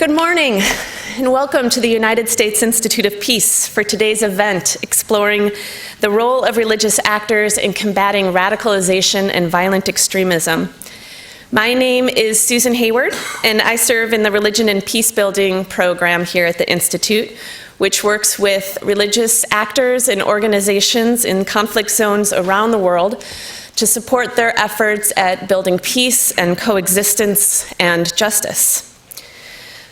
Good morning, and welcome to the United States Institute of Peace for today's event exploring the role of religious actors in combating radicalization and violent extremism. My name is Susan Hayward, and I serve in the Religion and Peacebuilding program here at the Institute, which works with religious actors and organizations in conflict zones around the world to support their efforts at building peace and coexistence and justice.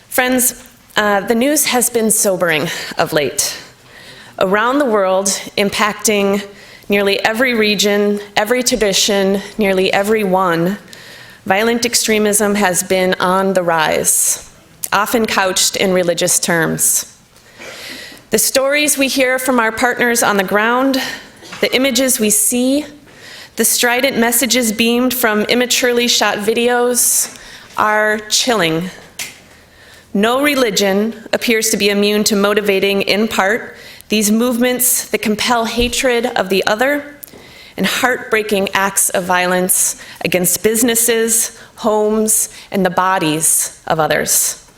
Friends, the news has been sobering of late. Around the world, impacting nearly every region, every tradition, nearly every one, violent extremism has been on the rise, often couched in religious terms. The stories we hear from our partners on the ground, the images we see, the strident messages beamed from immaturely shot videos are chilling. No religion appears to be immune to motivating, in part, these movements that compel hatred of the other and heartbreaking acts of violence against businesses, homes, and the bodies of others.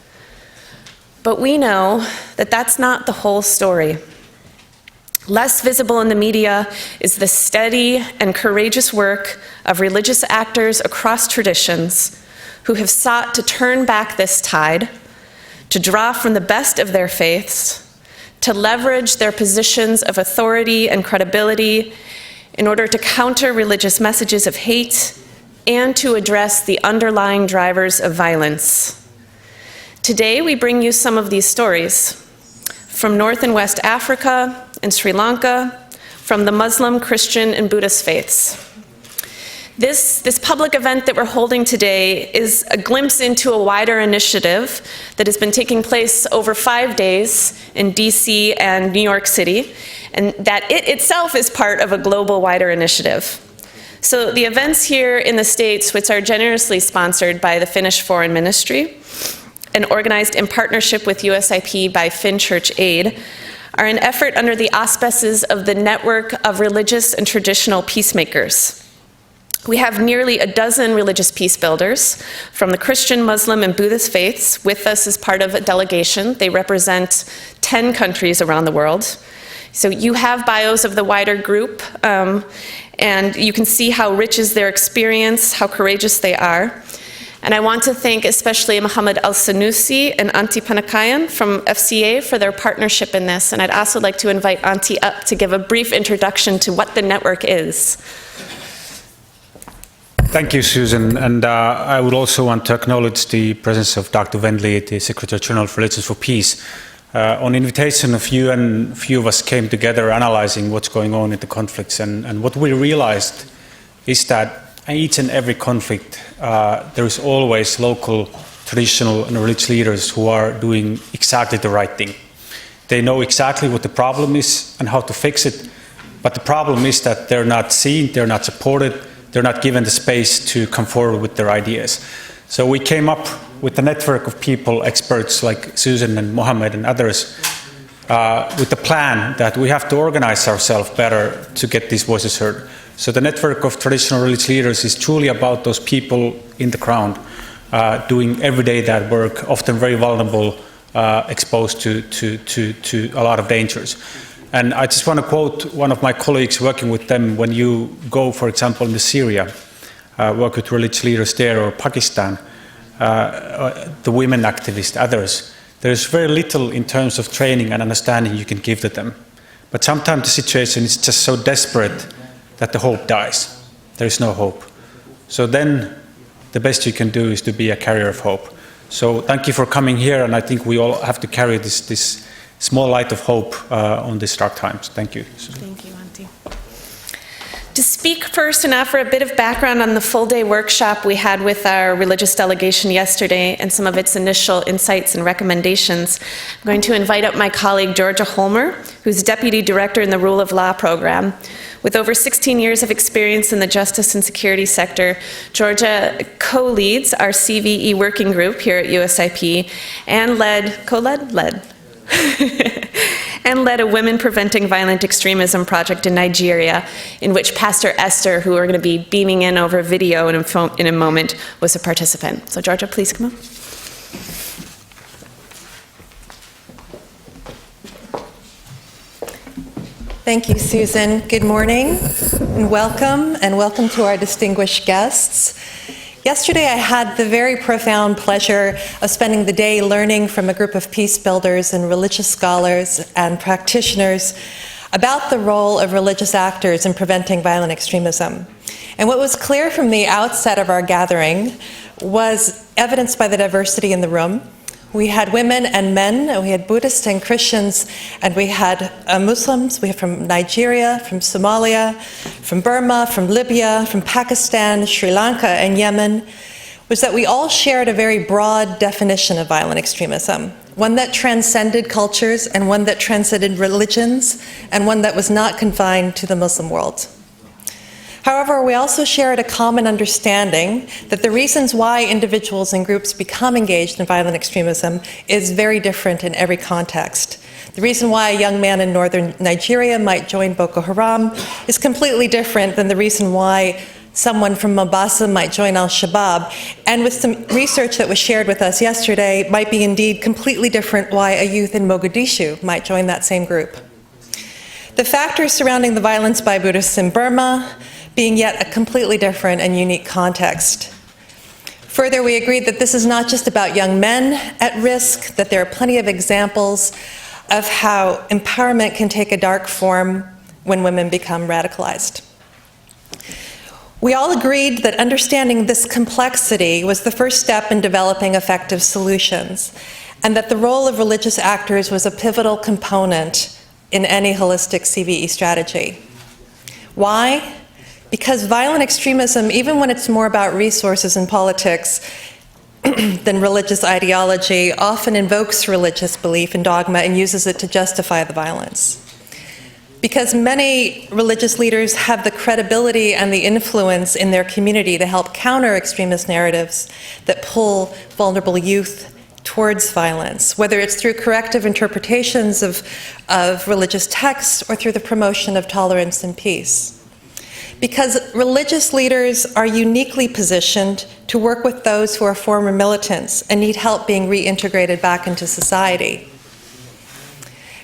But we know that that's not the whole story. Less visible in the media is the steady and courageous work of religious actors across traditions who have sought to turn back this tide, to draw from the best of their faiths, to leverage their positions of authority and credibility in order to counter religious messages of hate and to address the underlying drivers of violence. Today, we bring you some of these stories from North and West Africa and Sri Lanka, from the Muslim, Christian, and Buddhist faiths. This public event that we're holding today is a glimpse into a wider initiative that has been taking place over 5 days in DC and New York City, and that it itself is part of a global wider initiative. So the events here in the States, which are generously sponsored by the Finnish Foreign Ministry and organized in partnership with USIP by Finn Church Aid, are an effort under the auspices of the Network of Religious and Traditional Peacemakers. We have nearly a dozen religious peace builders from the Christian, Muslim, and Buddhist faiths with us as part of a delegation. They represent 10 countries around the world. So you have bios of the wider group, and you can see how rich is their experience, how courageous they are. And I want to thank especially Mohammed Al-Sanusi and Antti Panakayan from FCA for their partnership in this. And I'd also like to invite Antti up to give a brief introduction to what the network is. Thank you, Susan. And I would also want to acknowledge the presence of Dr. Wendley, the Secretary General for Religions for Peace. On invitation of you, and a few of us came together analyzing what's going on in the conflicts. And what we realized is that in each and every conflict, there is always local, traditional, and religious leaders who are doing exactly the right thing. They know exactly what the problem is and how to fix it. But the problem is that they're not seen, they're not supported, they're not given the space to come forward with their ideas. So we came up with a network of people, experts like Susan and Mohammed and others, with the plan that we have to organize ourselves better to get these voices heard. So the network of traditional religious leaders is truly about those people in the ground, doing every day that work, often very vulnerable, exposed to a lot of dangers. And I just want to quote one of my colleagues working with them. When you go, for example, into Syria, work with religious leaders there, or Pakistan, the women activists, others, there's very little in terms of training and understanding you can give to them. But sometimes the situation is just so desperate that the hope dies. There is no hope. So then the best you can do is to be a carrier of hope. So thank you for coming here, and I think we all have to carry this small light of hope on these dark times. Thank you. Thank you, Antti. To speak first and offer a bit of background on the full-day workshop we had with our religious delegation yesterday and some of its initial insights and recommendations, I'm going to invite up my colleague Georgia Holmer, who's Deputy Director in the Rule of Law program. With over 16 years of experience in the justice and security sector, Georgia co-leads our CVE working group here at USIP and led a Women Preventing Violent Extremism project in Nigeria, in which Pastor Esther, who we're going to be beaming in over video in a moment, was a participant. So Georgia, please come on. Thank you, Susan. Good morning and welcome to our distinguished guests. Yesterday I had the very profound pleasure of spending the day learning from a group of peace builders and religious scholars and practitioners about the role of religious actors in preventing violent extremism. And what was clear from the outset of our gathering was evidenced by the diversity in the room. We had women and men, we had Buddhists and Christians, and we had Muslims. We had from Nigeria, from Somalia, from Burma, from Libya, from Pakistan, Sri Lanka, and Yemen, was that we all shared a very broad definition of violent extremism, one that transcended cultures and one that transcended religions, and one that was not confined to the Muslim world. However, we also shared a common understanding that the reasons why individuals and groups become engaged in violent extremism is very different in every context. The reason why a young man in northern Nigeria might join Boko Haram is completely different than the reason why someone from Mombasa might join Al-Shabaab, and with some research that was shared with us yesterday, might be indeed completely different why a youth in Mogadishu might join that same group. The factors surrounding the violence by Buddhists in Burma being yet a completely different and unique context. Further, we agreed that this is not just about young men at risk, that there are plenty of examples of how empowerment can take a dark form when women become radicalized. We all agreed that understanding this complexity was the first step in developing effective solutions, and that the role of religious actors was a pivotal component in any holistic CVE strategy. Why? Because violent extremism, even when it's more about resources and politics than religious ideology, often invokes religious belief and dogma and uses it to justify the violence. Because many religious leaders have the credibility and the influence in their community to help counter extremist narratives that pull vulnerable youth towards violence, whether it's through corrective interpretations of religious texts or through the promotion of tolerance and peace. Because religious leaders are uniquely positioned to work with those who are former militants and need help being reintegrated back into society.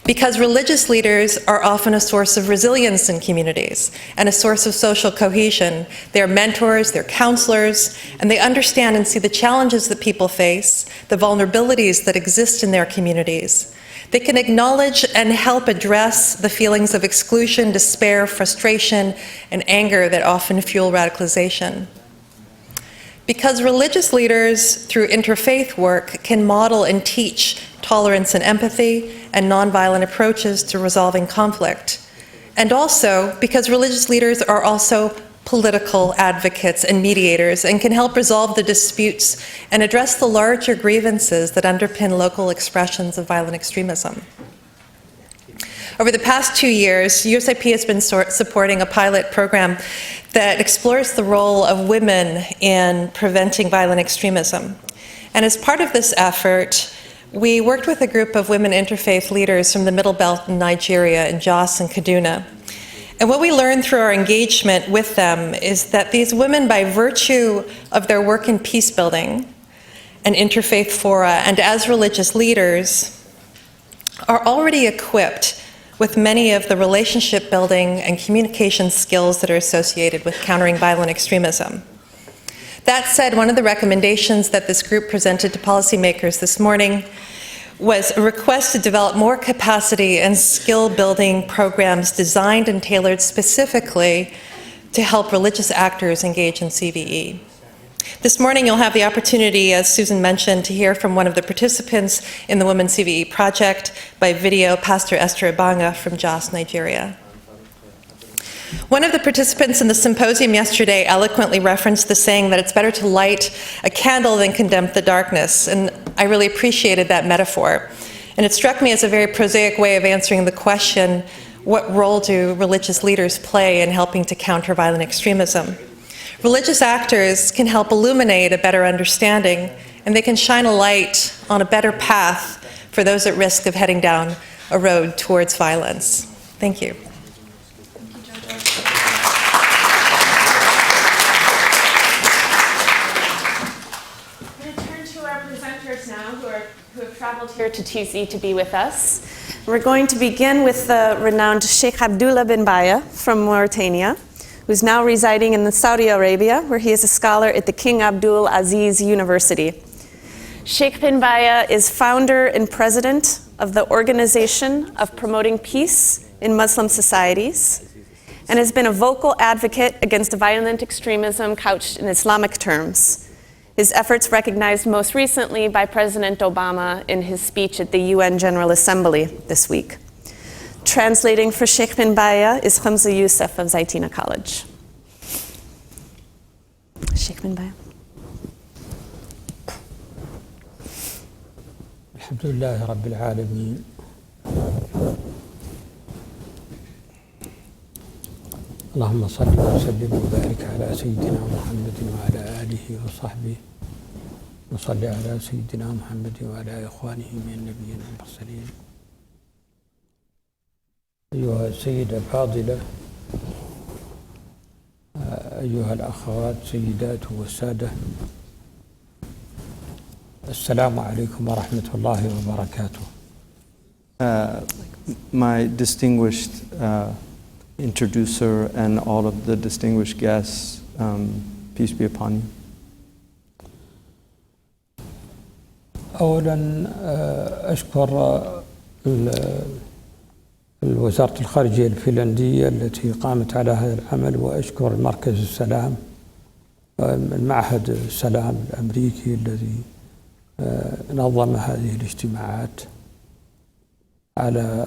Because religious leaders are often a source of resilience in communities and a source of social cohesion. They're mentors, they're counselors, and they understand and see the challenges that people face, the vulnerabilities that exist in their communities. They can acknowledge and help address the feelings of exclusion, despair, frustration, and anger that often fuel radicalization. Because religious leaders, through interfaith work, can model and teach tolerance and empathy and nonviolent approaches to resolving conflict. And also because religious leaders are also political advocates and mediators and can help resolve the disputes and address the larger grievances that underpin local expressions of violent extremism. Over the past 2 years, USIP has been supporting a pilot program that explores the role of women in preventing violent extremism. And as part of this effort, we worked with a group of women interfaith leaders from the Middle Belt in Nigeria, in Jos and Kaduna. And what we learned through our engagement with them is that these women, by virtue of their work in peacebuilding and interfaith fora, and as religious leaders, are already equipped with many of the relationship building and communication skills that are associated with countering violent extremism. That said, one of the recommendations that this group presented to policymakers this morning was a request to develop more capacity and skill-building programs designed and tailored specifically to help religious actors engage in CVE. This morning you'll have the opportunity, as Susan mentioned, to hear from one of the participants in the Women CVE project by video, Pastor Esther Ibanga from Jos, Nigeria. One of the participants in the symposium yesterday eloquently referenced the saying that it's better to light a candle than condemn the darkness, and I really appreciated that metaphor. And it struck me as a very prosaic way of answering the question, what role do religious leaders play in helping to counter violent extremism? Religious actors can help illuminate a better understanding, and they can shine a light on a better path for those at risk of heading down a road towards violence. Thank you. I'm going to turn to our presenter presenters now who have traveled here to TZ to be with us. We're going to begin with the renowned Sheikh Abdullah bin Baya from Mauritania, who's now residing in Saudi Arabia, where he is a scholar at the King Abdul Aziz University. Sheikh bin Baya is founder and president of the Organization of Promoting Peace in Muslim Societies, and has been a vocal advocate against violent extremism couched in Islamic terms. His efforts recognized most recently by President Obama in his speech at the UN General Assembly this week. Translating for Sheikh bin Baya is Khamza Youssef of Zaytina College. Sheikh bin Baya. Alhamdulillah Rabbil Alameen. اللهم صل وسلم وبارك على سيدنا محمد وعلى آله وصحبه وصل على سيدنا محمد وعلى إخوانه من النبيين والمرسلين. أيها السيدة الفاضلة، أيها الأخوات سيدات والسادة، السلام عليكم ورحمة الله وبركاته. My distinguished introducer and all of the distinguished guests, peace be upon you. أولاً أشكر وزارة الخارجية الفنلندية التي قامت على هذا العمل، وأشكر مركز السلام، المعهد السلام الأمريكي الذي نظم هذه الاجتماعات على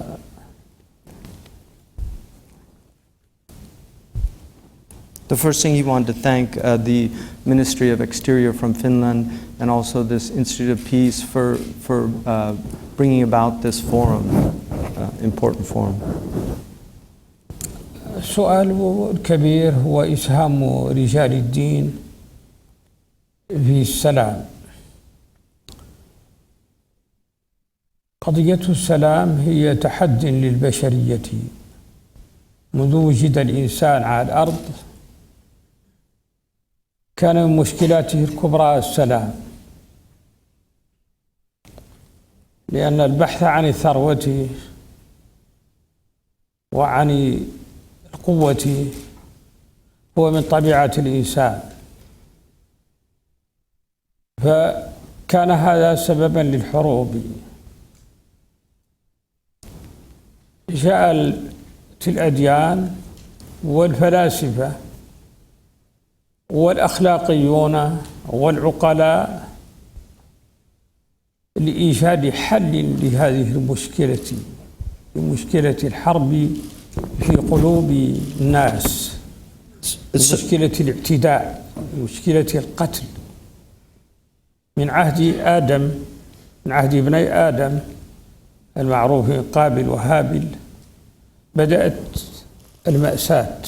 The first thing he wanted to thank the Ministry of Exterior from Finland and also this Institute of Peace for bringing about this forum, important forum. السؤال الكبير هو إسهام رجال الدين في السلام. قضية السلام هي تحد للبشرية منذ وجد الإنسان على الأرض. كان من مشكلاته الكبرى السلام، لأن البحث عن الثروة وعن القوة هو من طبيعة الإنسان، فكان هذا سببا للحروب. جاءت الأديان والفلاسفة والأخلاقيون والعقلاء لإيجاد حل لهذه المشكلة، لمشكلة الحرب في قلوب الناس، مشكلة الاعتداء، مشكلة القتل. من عهد آدم، من عهد ابني آدم المعروف قابل وهابل، بدأت المأساة.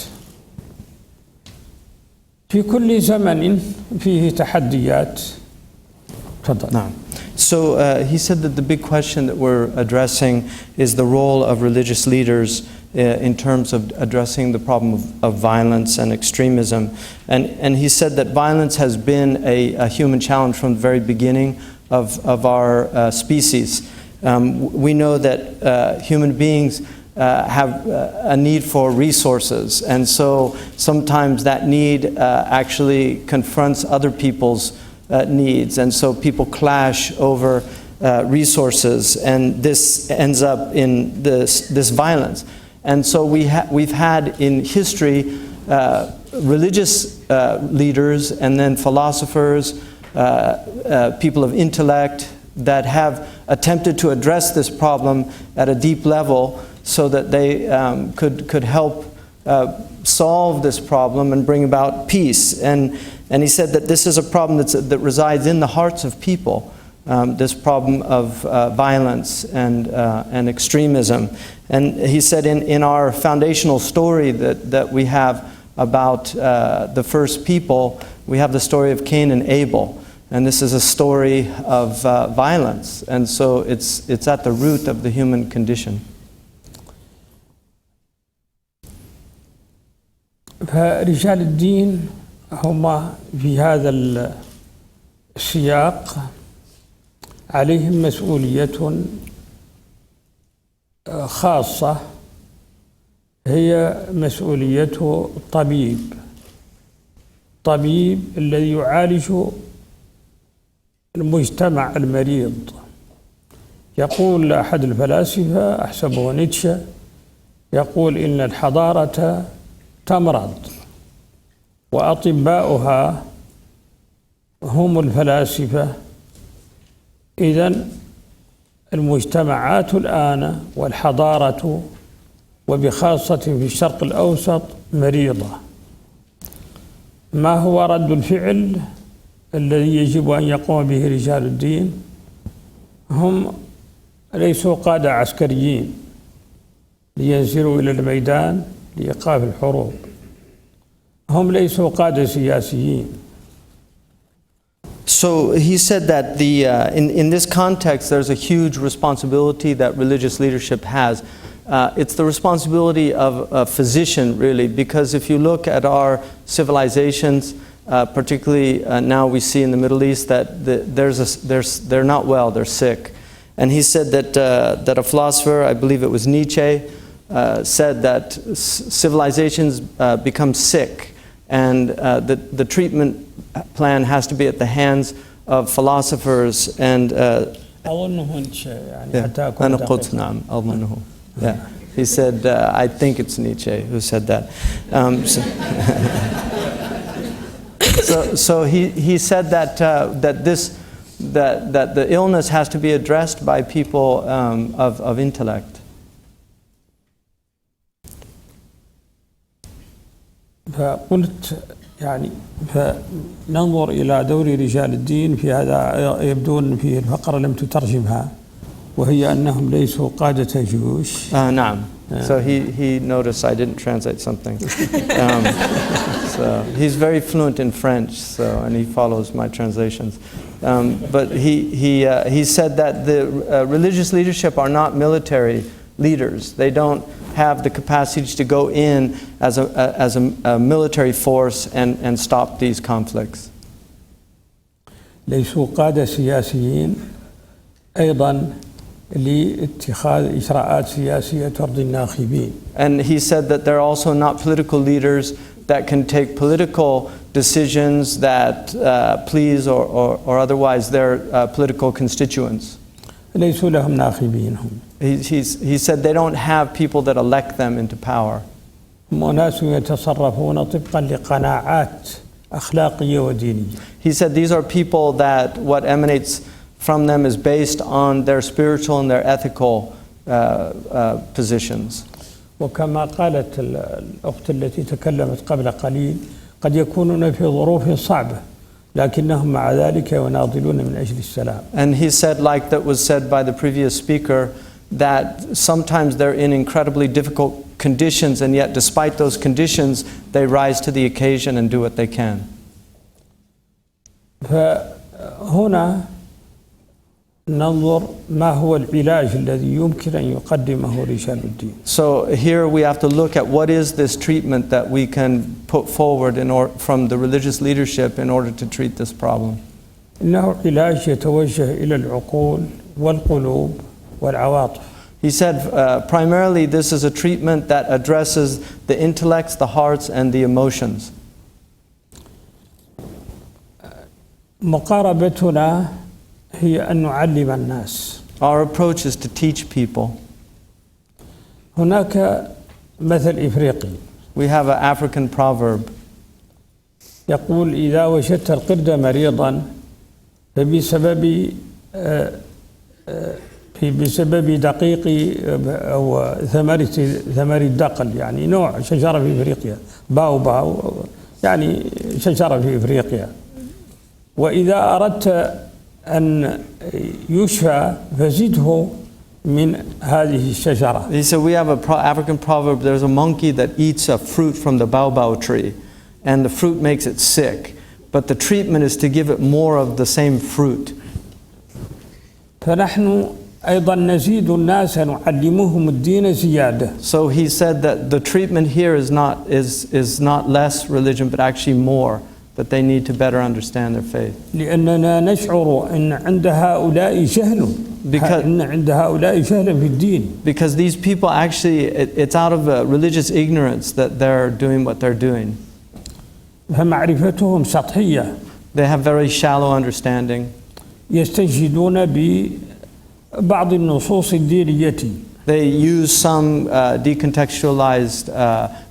في كل زمن فيه تحديات. تفضل. نعم. So he said that the big question that we're addressing is the role of religious leaders in terms of addressing the problem of violence and extremism. And he said that violence has been a human challenge from the very beginning of our species. We know that human beings have a need for resources, and so sometimes that need actually confronts other people's needs, and so people clash over resources, and this ends up in this violence. And so we've had in history religious leaders and then philosophers, people of intellect that have attempted to address this problem at a deep level so that they could help solve this problem and bring about peace. And he said that this is a problem that resides in the hearts of people, this problem of violence and extremism. And he said in our foundational story that we have about the first people, we have the story of Cain and Abel. And this is a story of violence. And so it's at the root of the human condition. فرجال الدين هم في هذا السياق عليهم مسؤولية خاصة هي مسؤولية الطبيب الذي يعالج المجتمع المريض. يقول أحد الفلاسفة أحسبه نيتشه يقول إن الحضارة تمرض وأطباؤها هم الفلاسفة. إذن المجتمعات الآن والحضارة وبخاصة في الشرق الأوسط مريضة. ما هو رد الفعل الذي يجب أن يقوم به رجال الدين؟ هم ليسوا قادة عسكريين لينزلوا إلى الميدان لإيقاف الحروب. هم ليسوا قادة سياسيين. So he said that in this context, there's a huge responsibility that religious leadership has. It's the responsibility of a physician, really, because if you look at our civilizations, particularly now we see in the Middle East that they're not well, they're sick. And he said that a philosopher, I believe it was Nietzsche, said that civilizations become sick, and the treatment plan has to be at the hands of philosophers and yeah. He said, I think it's Nietzsche who said that. So he said that the illness has to be addressed by people of intellect. فقلت يعني فننظر إلى دور رجال الدين في هذا. يبدون في الفقرة لم تترجمها وهي أنهم ليسوا قادة جيوش. نعم. So he noticed I didn't translate something. So he's very fluent in French, and he follows my translations. But he said that the religious leadership are not military leaders. They don't have the capacity to go in as a military force and stop these conflicts. ليسوا قادة سياسيين أيضا لاتخاذ إجراءات سياسية ترضي الناخبين. And he said that they're also not political leaders that can take political decisions that please or otherwise their political constituents. ليسوا لهم ناخبين هم. He said they don't have people that elect them into power. أناس يتصرفون طبقا لقناعات أخلاقية ودينية. He said these are people that what emanates from them is based on their spiritual and their ethical positions. وكما قالت الأخت التي تكلمت قبل قليل قد يكونون في ظروف صعبة لكنهم مع ذلك يناضلون من أجل السلام. And he said, like that was said by the previous speaker, that sometimes they're in incredibly difficult conditions, and yet despite those conditions they rise to the occasion and do what they can. فهنا ننظر ما هو العلاج الذي يمكن أن يقدمه رجال الدين. So here we have to look at what is this treatment that we can put forward from the religious leadership in order to treat this problem. إنه علاج يتوجه إلى العقول والقلوب والعواطف. He said primarily this is a treatment that addresses the intellects, the hearts, and the emotions. مقاربتنا هي أن نعلم الناس. Our approach is to teach people. هناك مثل إفريقي. We have an African proverb. يقول إذا وجدت القرد مريضا بسبب دقيق أو ثمر الدقل، يعني نوع شجرة في إفريقيا، باو يعني شجرة في إفريقيا. وإذا أردت أن يشفى فزده من هذه الشجرة. He said we have an African proverb. There's a monkey that eats a fruit from the baobab tree, and the fruit makes it sick. But the treatment is to give it more of the same fruit. فنحن أيضا نزيد الناس نعلمهم الدين زيادة. So he said that the treatment here is not less religion, but actually more that they need to better understand their faith. لأننا نشعر أن عند هؤلاء جهل أن عند هؤلاء جهلا في الدين. Because these people actually, it's out of religious ignorance that they're doing what they're doing. فمعرفتهم سطحية. They have very shallow understanding. يستشهدون ببعض النصوص الدينية. They use some decontextualized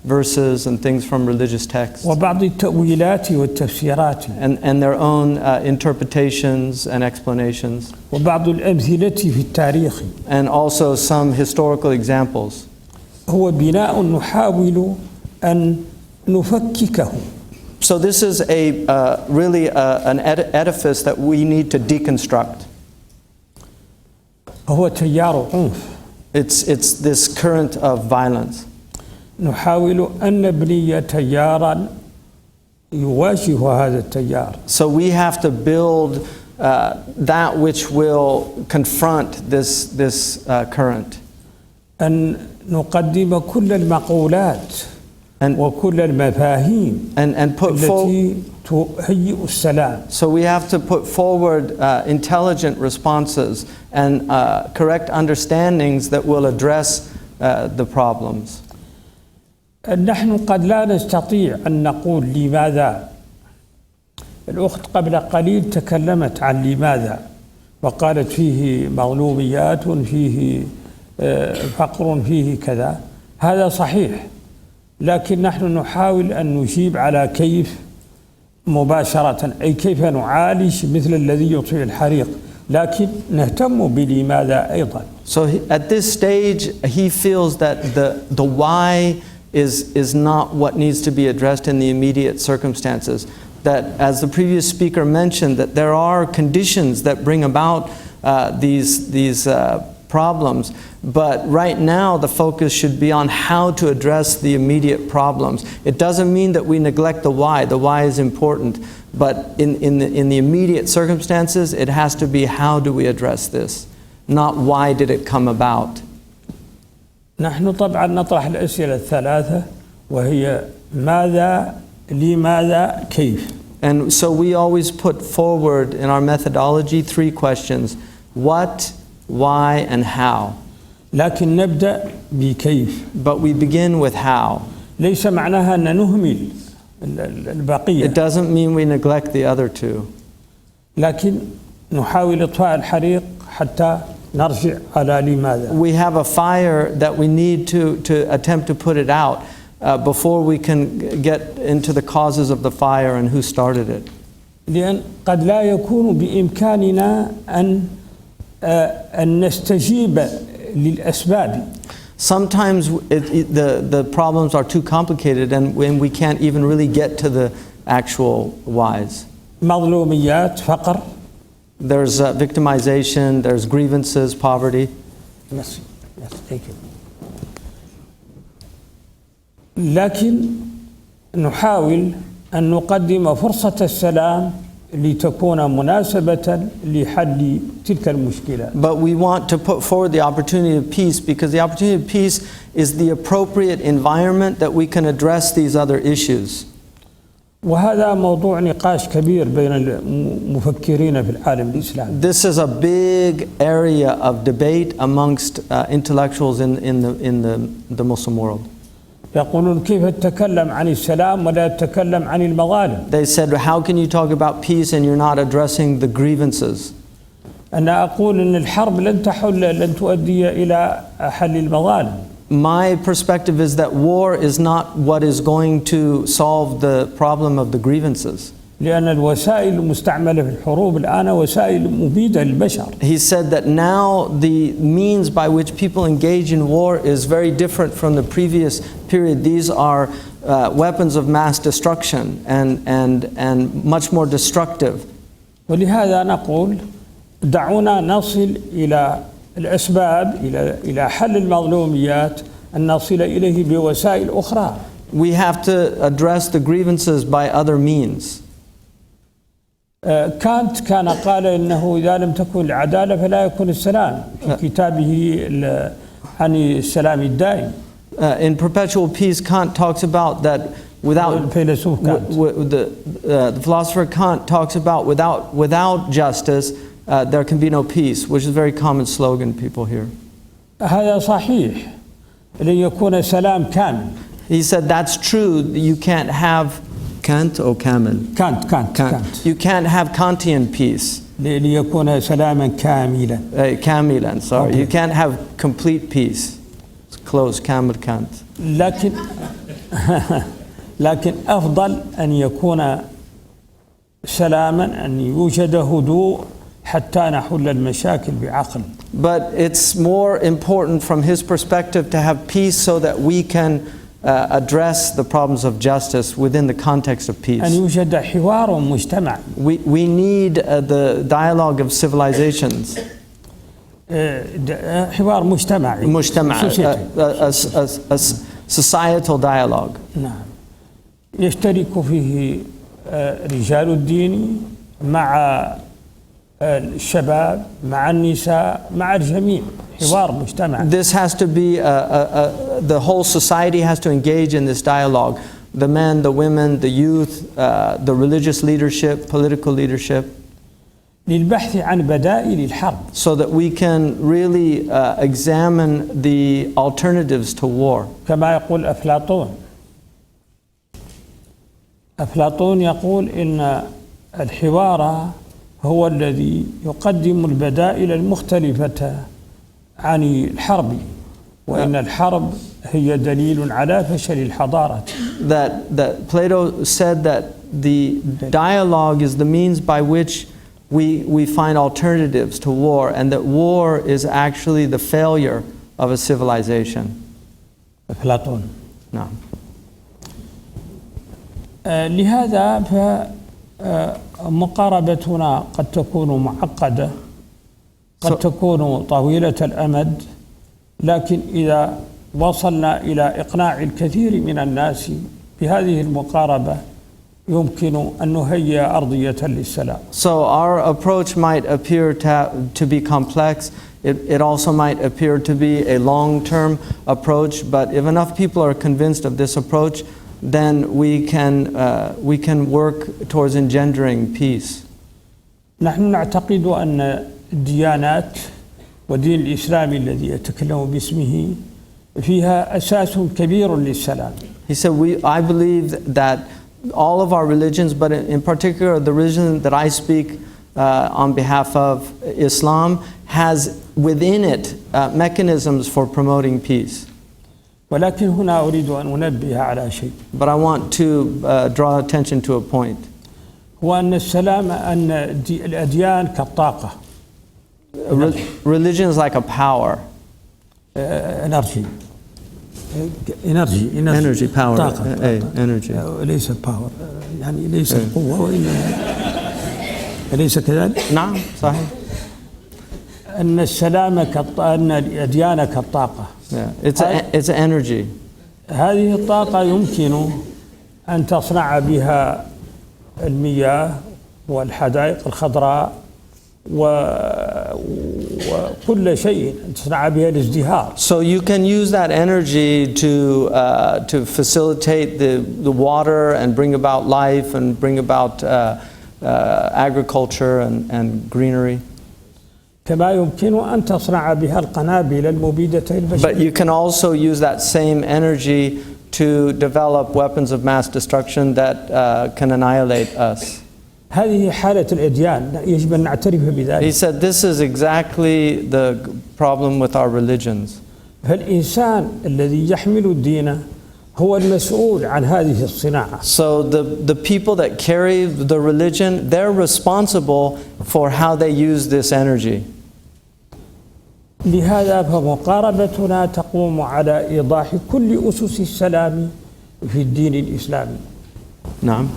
verses and things from religious texts. وبعض التأويلات والتفسيرات. And their own interpretations and explanations. وبعض الأمثلة في التاريخ. And also some historical examples. هو بناء نحاول أن نفككه. So this is really an edifice that we need to deconstruct. هو تيار عنف. It's this current of violence. نحاول أن نبني تيارا يواجه هذا التيار. So we have to build that which will confront this current. أن نقدم كل المقولات وكل المفاهيم and put التي تهيئ السلام. So we have to put forward intelligent responses and correct understandings that will address the problems. نحن قد لا نستطيع أن نقول لماذا. الأخت قبل قليل تكلمت عن لماذا وقالت فيه مظلوميات فيه فقر فيه كذا. هذا صحيح، لكن نحن نحاول أن نجيب على كيف مباشرة، أي كيف نعالج مثل الذي يطفئ الحريق، لكن نهتم بلماذا أيضا. So at this stage he feels that the why is not what needs to be addressed in the immediate circumstances. That, as the previous speaker mentioned, that there are conditions that bring about these problems, but right now the focus should be on how to address the immediate problems. It doesn't mean that we neglect the why. The why is important, but in the immediate circumstances it has to be how do we address this, not why did it come about. نحن طبعا نطرح الأسئلة الثلاثة وهي ماذا، لماذا، كيف. And so we always put forward in our methodology 3 questions: what, why, and how. لكن نبدأ بكيف. But we begin with how. ليس معناها أن نهمل البقية. It doesn't mean we neglect the other 2. لكن نحاول إطفاء الحريق حتى نرجع على لماذا. We have a fire that we need to attempt to put it out before we can get into the causes of the fire and who started it. لأن قد لا يكون بإمكاننا أن نستجيب للأسباب. Sometimes the problems are too complicated and when we can't even really get to the actual whys. مظلوميات، فقر. There's victimization, there's grievances, poverty. Yes, thank you. لكن نحاول أن نقدم فرصة السلام لتكون مناسبة لحل تلك المشكلة. But we want to put forward the opportunity of peace because the opportunity of peace is the appropriate environment that we can address these other issues. وهذا موضوع نقاش كبير بين المفكرين في العالم الإسلامي. This is a big area of debate amongst intellectuals in the Muslim world. يقولون كيف تتكلم عن السلام ولا تتكلم عن المظالم. They said, how can you talk about peace and you're not addressing the grievances? أنا أقول أن الحرب لن تؤدي إلى حل المظالم. My perspective is that war is not what is going to solve the problem of the grievances. لأن الوسائل المستعملة في الحروب الآن وسائل مبيدة للبشر. He said that now the means by which people engage in war is very different from the previous period. These are weapons of mass destruction and much more destructive. ولهذا نقول دعونا نصل إلى الأسباب إلى حل المظلوميات أن نصل إليه بوسائل أخرى. We have to address the grievances by other means. كانت قال إنه إذا لم تكن العدالة فلا يكون السلام في كتابه عن السلام الدائم. In Perpetual Peace, Kant talks about that الفيلسوف كانت. The philosopher Kant talks about without justice, there can be no peace, which is a very common slogan people hear. هذا صحيح لن يكون سلام كامل. He said that's true. You can't have Kant or Kamel. Kant. You can't have Kantian peace. ليكون سلاما كاملا. Kamilan, sorry. Okay. You can't have complete peace. It's close, Kamel Kant. لكن أفضل أن يكون سلاما، أن يوجد هدوء حتى نحل المشاكل بعقل. But it's more important from his perspective to have peace so that we can address the problems of justice within the context of peace. أن يوجد حوار مجتمعي. We need the dialogue of civilizations. حوار مجتمعي. A societal dialogue. نعم. يشترك فيه رجال الدين مع الشباب مع النساء مع الجميع. حوار مجتمعي. This has to be the whole society has to engage in this dialogue. The men, the women, the youth, the religious leadership, political leadership. للبحث عن بدائل الحرب. So that we can really examine the alternatives to war. كما يقول أفلاطون يقول إن الحوار هو الذي يقدم البدائل المختلفة عن الحرب، وإن الحرب هي دليل على فشل الحضارة. That Plato said that the dialogue is the means by which we find alternatives to war, and that war is actually the failure of a civilization. أفلاطون. نعم. لهذا فمقاربتنا قد تكون معقدة، قد تكون طويلة الأمد، لكن إذا وصلنا إلى إقناع الكثير من الناس بهذه المقاربة يمكن أن نهيئ أرضية للسلام. So our approach might appear to be complex. It also might appear to be a long-term approach, but if enough people are convinced of this approach, then we can work towards engendering peace. نحن نعتقد أن الديانات ودين الإسلام الذي يتكلم باسمه فيها أساس كبير للسلام. He said, I believe that all of our religions, but in particular the religion that I speak on behalf of, Islam, has within it mechanisms for promoting peace. ولكن هنا أريد أن أنبه على شيء. But I want to draw attention to a point. هو أن السلام أن الأديان كالطاقة. Religion is like a power. Energy, power. طاقة. Energy. ليس power، يعني ليس قوة وإنما أليس كذلك؟ نعم صحيح. أن السلام أن الأديان كالطاقة. It's an energy. هذه الطاقة يمكن أن تصنع بها المياه والحدائق الخضراء وكل شيء، تصنع بها الازدهار. So you can use that energy to facilitate the water and bring about life and bring about agriculture and greenery. كما يمكن أن تصنع بها القنابل المبيدة للبشر. But you can also use that same energy to develop weapons of mass destruction that can annihilate us. هذه حالة الأديان يجب أن نعترف بذلك. He said this is exactly the problem with our religions. فالإنسان الذي يحمل الدين هو المسؤول عن هذه الصناعة. So the people that carry the religion, they're responsible for how they use this energy. لهذا فمقاربتنا تقوم على إيضاح كل أسس السلام في الدين الإسلامي. نعم.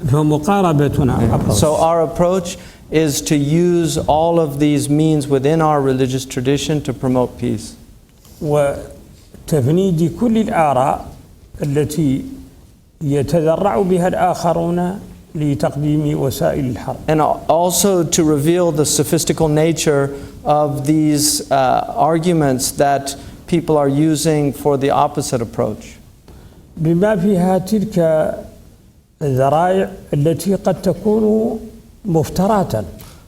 فمقاربتنا. So our approach is to use all of these means within our religious tradition to promote peace. وتفنيد كل الآراء التي يتذرع بها الآخرون لتقديم وسائل الحرب. And also to reveal the sophistical nature of these arguments that people are using for the opposite approach. بما فيها تلك الذرائع التي قد تكون مفتراه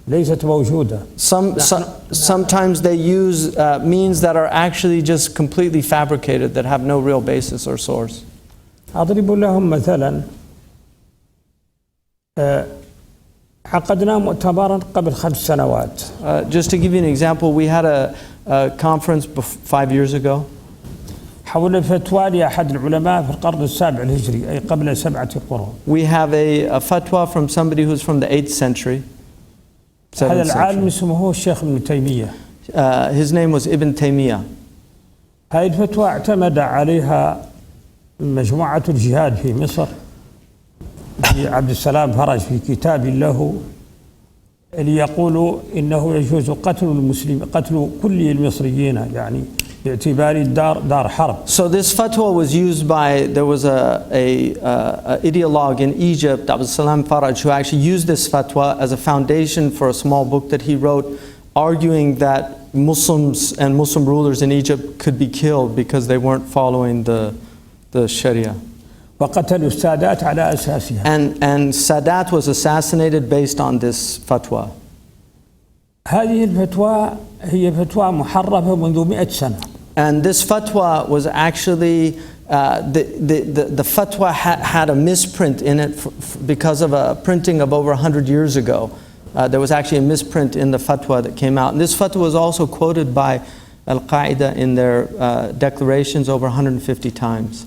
ليست موجودة. Sometimes they use means that are actually just completely fabricated, that have no real basis or source. أضرب لهم مثلا عقدنا مؤتمرا قبل 5 سنوات. Just to give you an example, we had a conference 5 years ago حول فتوى لأحد العلماء في القرن السابع الهجري أي قبل 7 قرون. We have a fatwa from somebody who's from the 8th century. هذا العالم اسمه الشيخ ابن تيمية. His name was Ibn Taymiyyah. هذه الفتوى اعتمد عليها مجموعة الجهاد في مصر عبد السلام فرج في كتاب له ليقولوا إنه يجوز قتل كل المصريين يعني باعتبار الدار دار حرب. So this fatwa was used by, there was a ideologue in Egypt, Abdul Salam Faraj, who actually used this fatwa as a foundation for a small book that he wrote, arguing that Muslims and Muslim rulers in Egypt could be killed because they weren't following the Sharia. وقتلوا السادات على أساسها. And Sadat was assassinated based on this fatwa. هذه الفتوى هي فتوى محرفة منذ 100 سنة. And this fatwa was actually, the fatwa had a misprint in it because of a printing of over 100 years ago. There was actually a misprint in the fatwa that came out. And this fatwa was also quoted by Al-Qaeda in their declarations over 150 times.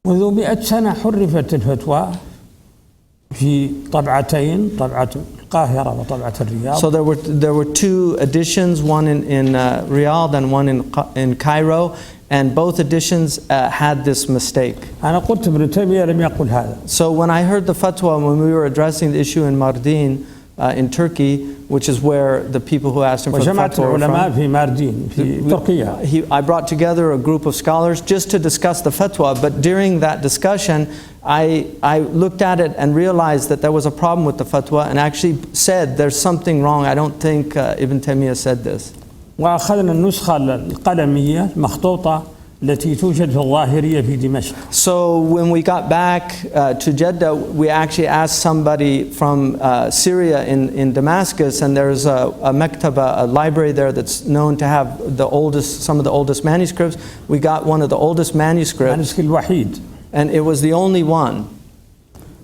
منذ 100 سنة حرفت الفتوى في طبعتين، طبعة القاهرة وطبعة الرياض. So there were 2 editions, one in Riyadh and one in Cairo, and both editions had this mistake. أنا قلت ابن تيمية لم يقل هذا. So when I heard the fatwa when we were addressing the issue in Mardin in Turkey, which is where the people who asked him for the fatwa were العلماء في ماردين في تركيا. I brought together a group of scholars just to discuss the fatwa, but during that discussion I looked at it and realized that there was a problem with the fatwa and actually said there's something wrong. I don't think Ibn Taymiyyah said this. وأخذنا النسخة القلمية المخطوطة التي توجد في الظاهرية في دمشق. So when we got back to Jeddah, we actually asked somebody from Syria in Damascus, and there's a mektaba, a library there that's known to have some of the oldest manuscripts. We got one of the oldest manuscripts. المنسك الوحيد. And it was the only one.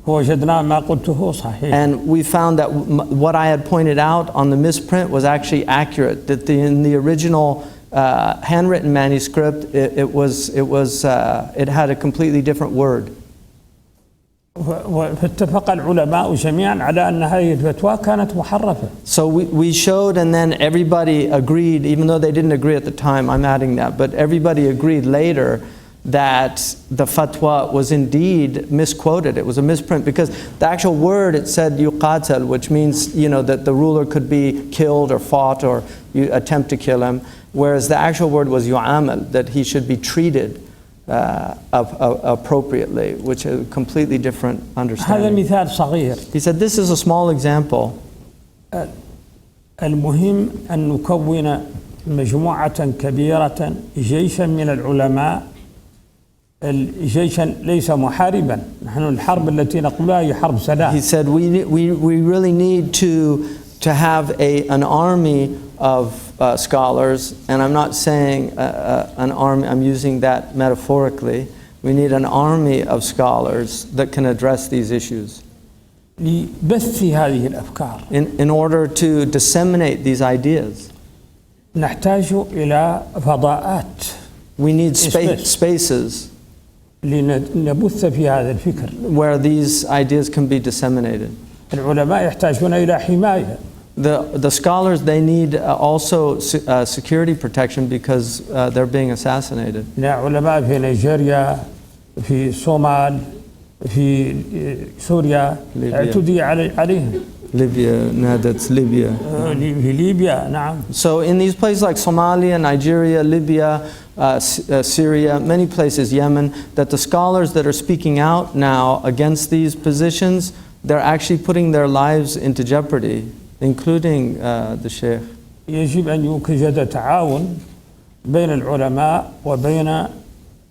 وجدنا ما قلته صحيح. And we found that what I had pointed out on the misprint was actually accurate. That in the original handwritten manuscript, it had a completely different word. فاتفق العلماء جميعا على أن هذه الفتوى كانت محرفة. So we showed, and then everybody agreed, even though they didn't agree at the time. I'm adding that, but everybody agreed later that the fatwa was indeed misquoted. It was a misprint because the actual word, it said yuqatal, which means, that the ruler could be killed or fought or you attempt to kill him, whereas the actual word was yu'amal, that he should be treated appropriately, which is a completely different understanding. هذا مثال صغير. He said this is a small example. المهم أن نكون مجموعة كبيرة جيشا من العلماء. جيشا ليس محاربا. نحن الحرب التي نقولها هي حرب سلاح. He said we really need to have an army of scholars, and I'm not saying an army, I'm using that metaphorically. We need an army of scholars that can address these issues. لبث هذه الأفكار. In order to disseminate these ideas. نحتاج إلى فضاءات. We need spaces لنبث في هذا الفكر. Where these ideas can be disseminated. العلماء يحتاجون إلى حماية. The scholars, they need also security protection because they're being assassinated. علماء في نيجيريا، في الصومال، في سوريا اعتدي عليهم. Libya, that's Libya. في ليبيا نعم. So in these places like Somalia, Nigeria, Libya, Syria, many places, Yemen, that the scholars that are speaking out now against these positions, they're actually putting their lives into jeopardy, including the Sheikh. يجب أن يوجد تعاون بين العلماء وبين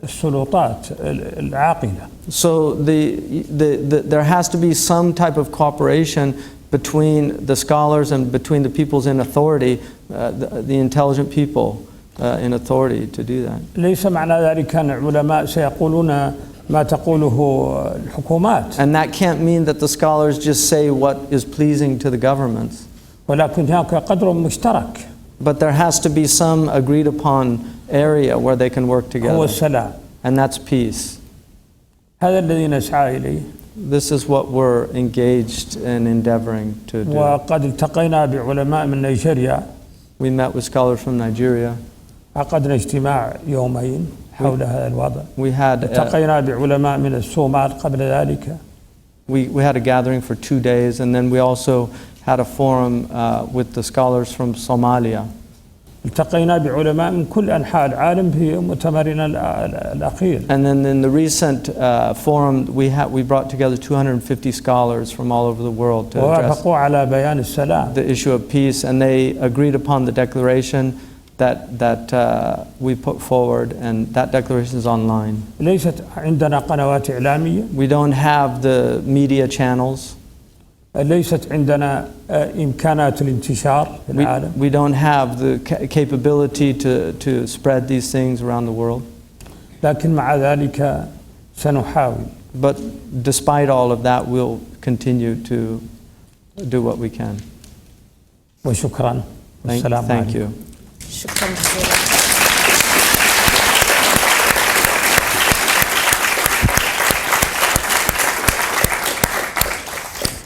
السلطات العاقلة. So there has to be some type of cooperation between the scholars and between the peoples in authority, the intelligent people in authority to do that. ليس معنى ذلك أن العلماء سيقولون ما تقوله الحكومات. And that can't mean that the scholars just say what is pleasing to the governments. ولكن هناك قدر مشترك. But there has to be some agreed upon area where they can work هو together. السلام. And that's peace. هذا الذي نسعى إليه. This is what we're engaged in endeavoring to do. وقد التقينا بعلماء من نيجيريا. We met with scholars from Nigeria. عقدنا اجتماع يومين حول هذا الوضع. We had التقينا بعلماء من الصومال قبل ذلك. we had a gathering for 2 days, and then we also had a forum with the scholars from Somalia. التقينا بعلماء من كل أنحاء العالم في مؤتمرنا الأخير. And then in the recent forum, we brought together 250 scholars from all over the world to address ووافقوا على بيان السلام. the issue of peace, and they agreed upon the declaration that we put forward, and that declaration is online. ليست عندنا قنوات إعلامية. We don't have the media channels. ليست عندنا إمكانات الانتشار في العالم. We don't have the capability to spread these things around the world. لكن مع ذلك سنحاول. But despite all of that, we'll continue to do what we can. وشكرا. والسلام Thank عليكم. you. شكرا جزيلا.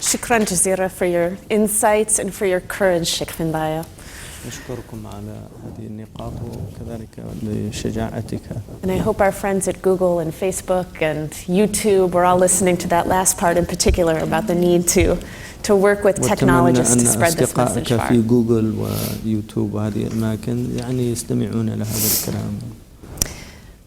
شكرا جزيلا for your insights and for your courage, Sheikh Finbaya. أشكركم على هذه النقاط وكذلك لشجاعتك. And I hope our friends at Google and Facebook and YouTube were all listening to that last part in particular about the need to work with technologists to spread this message far. في جوجل ويوتيوب وهذه الأماكن يعني يستمعون لهذا الكلام.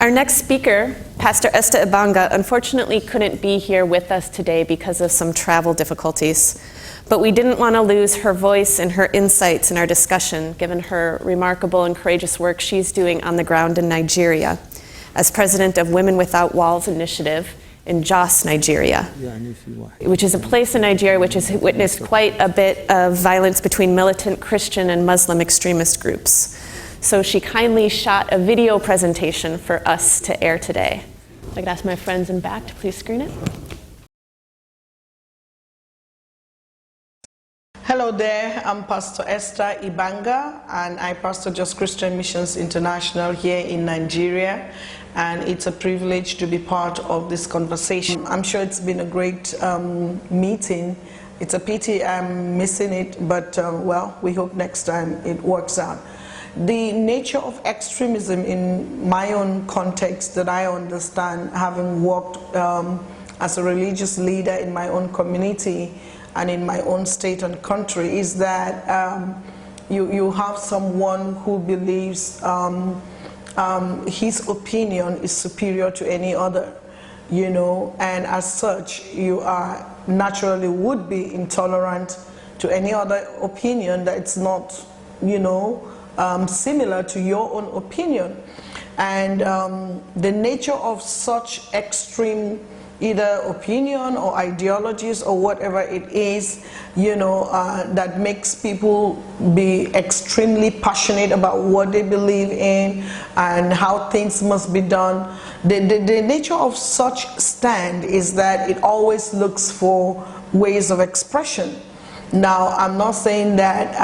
Our next speaker, Pastor Esther Ibanga, unfortunately couldn't be here with us today because of some travel difficulties. But we didn't want to lose her voice and her insights in our discussion, given her remarkable and courageous work she's doing on the ground in Nigeria as president of Women Without Walls Initiative in Jos, Nigeria, which is a place in Nigeria which has witnessed quite a bit of violence between militant Christian and Muslim extremist groups. So she kindly shot a video presentation for us to air today. I could ask my friends in back to please screen it. Hello there, I'm Pastor Esther Ibanga, and I pastor Just Christian Missions International here in Nigeria, and it's a privilege to be part of this conversation. I'm sure it's been a great meeting. It's a pity I'm missing it, but well, we hope next time it works out. The nature of extremism in my own context that I understand, having worked as a religious leader in my own community and in my own state and country, is that you have someone who believes his opinion is superior to any other, you know, and as such you are naturally would be intolerant to any other opinion that's not, you know, similar to your own opinion. And the nature of such extreme either opinion or ideologies or whatever it is, you know, that makes people be extremely passionate about what they believe in and how things must be done. The nature of such stand is that it always looks for ways of expression. Now, I'm not saying that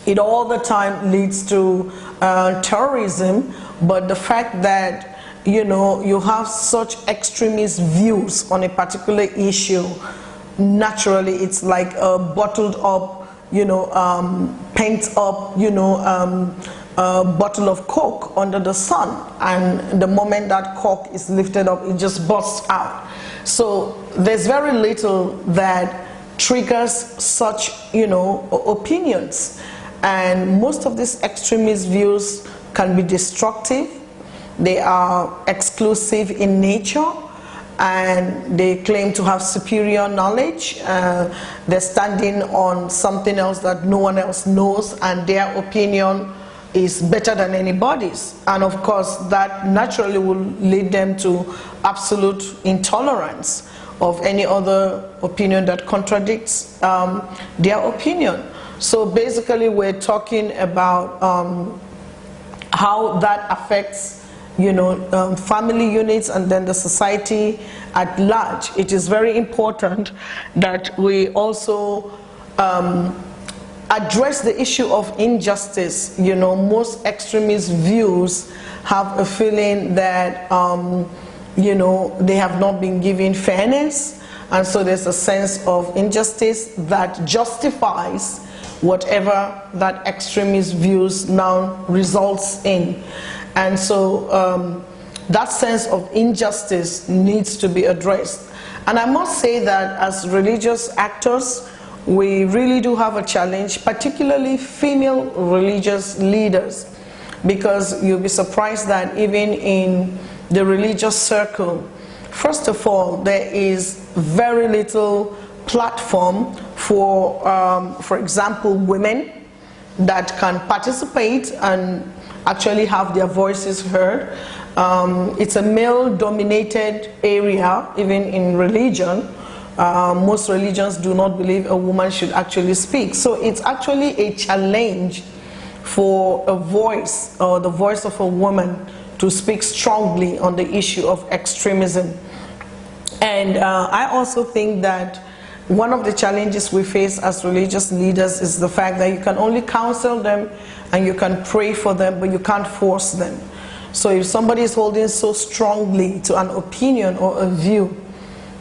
it all the time leads to terrorism, but the fact that, you know, you have such extremist views on a particular issue, naturally it's like a bottled up, you know, pent up, you know, a bottle of Coke under the sun, and the moment that cork is lifted up, it just bursts out. So there's very little that triggers such, you know, opinions. And most of these extremist views can be destructive. They are exclusive in nature, and they claim to have superior knowledge. They're standing on something else that no one else knows, and their opinion is better than anybody's. And of course, that naturally will lead them to absolute intolerance of any other opinion that contradicts their opinion. So basically, we're talking about how that affects, family units and then the society at large. It is very important that we also address the issue of injustice. Most extremist views have a feeling that they have not been given fairness, and so there's a sense of injustice that justifies whatever that extremist views now results in. And so that sense of injustice needs to be addressed. And I must say that as religious actors, we really do have a challenge, particularly female religious leaders, because you'll be surprised that even in the religious circle, first of all, there is very little platform for example, women that can participate and actually have their voices heard. It's a male-dominated area, even in religion. Most religions do not believe a woman should actually speak. So it's actually a challenge for a voice, or the voice of a woman, to speak strongly on the issue of extremism. And I also think that one of the challenges we face as religious leaders is the fact that you can only counsel them and you can pray for them, but you can't force them. So if somebody is holding so strongly to an opinion or a view,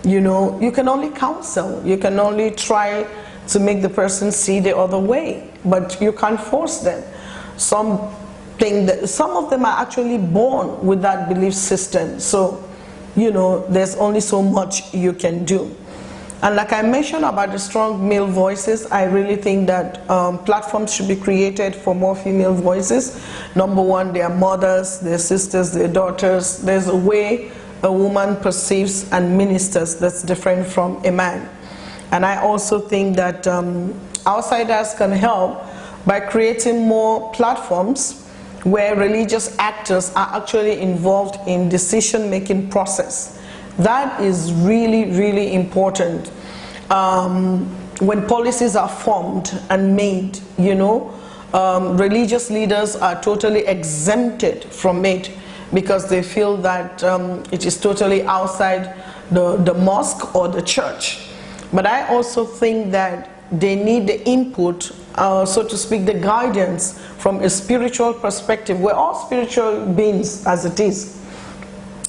you can only counsel. You can only try to make the person see the other way, but you can't force them. Some of them are actually born with that belief system. So, there's only so much you can do. And like I mentioned about the strong male voices, I really think that platforms should be created for more female voices. Number one, their mothers, their sisters, their daughters. There's a way a woman perceives and ministers that's different from a man. And I also think that outsiders can help by creating more platforms where religious actors are actually involved in decision-making process. That is really, really important. When policies are formed and made, religious leaders are totally exempted from it because they feel that it is totally outside the mosque or the church. But I also think that they need the input, so to speak, the guidance from a spiritual perspective. We're all spiritual beings as it is.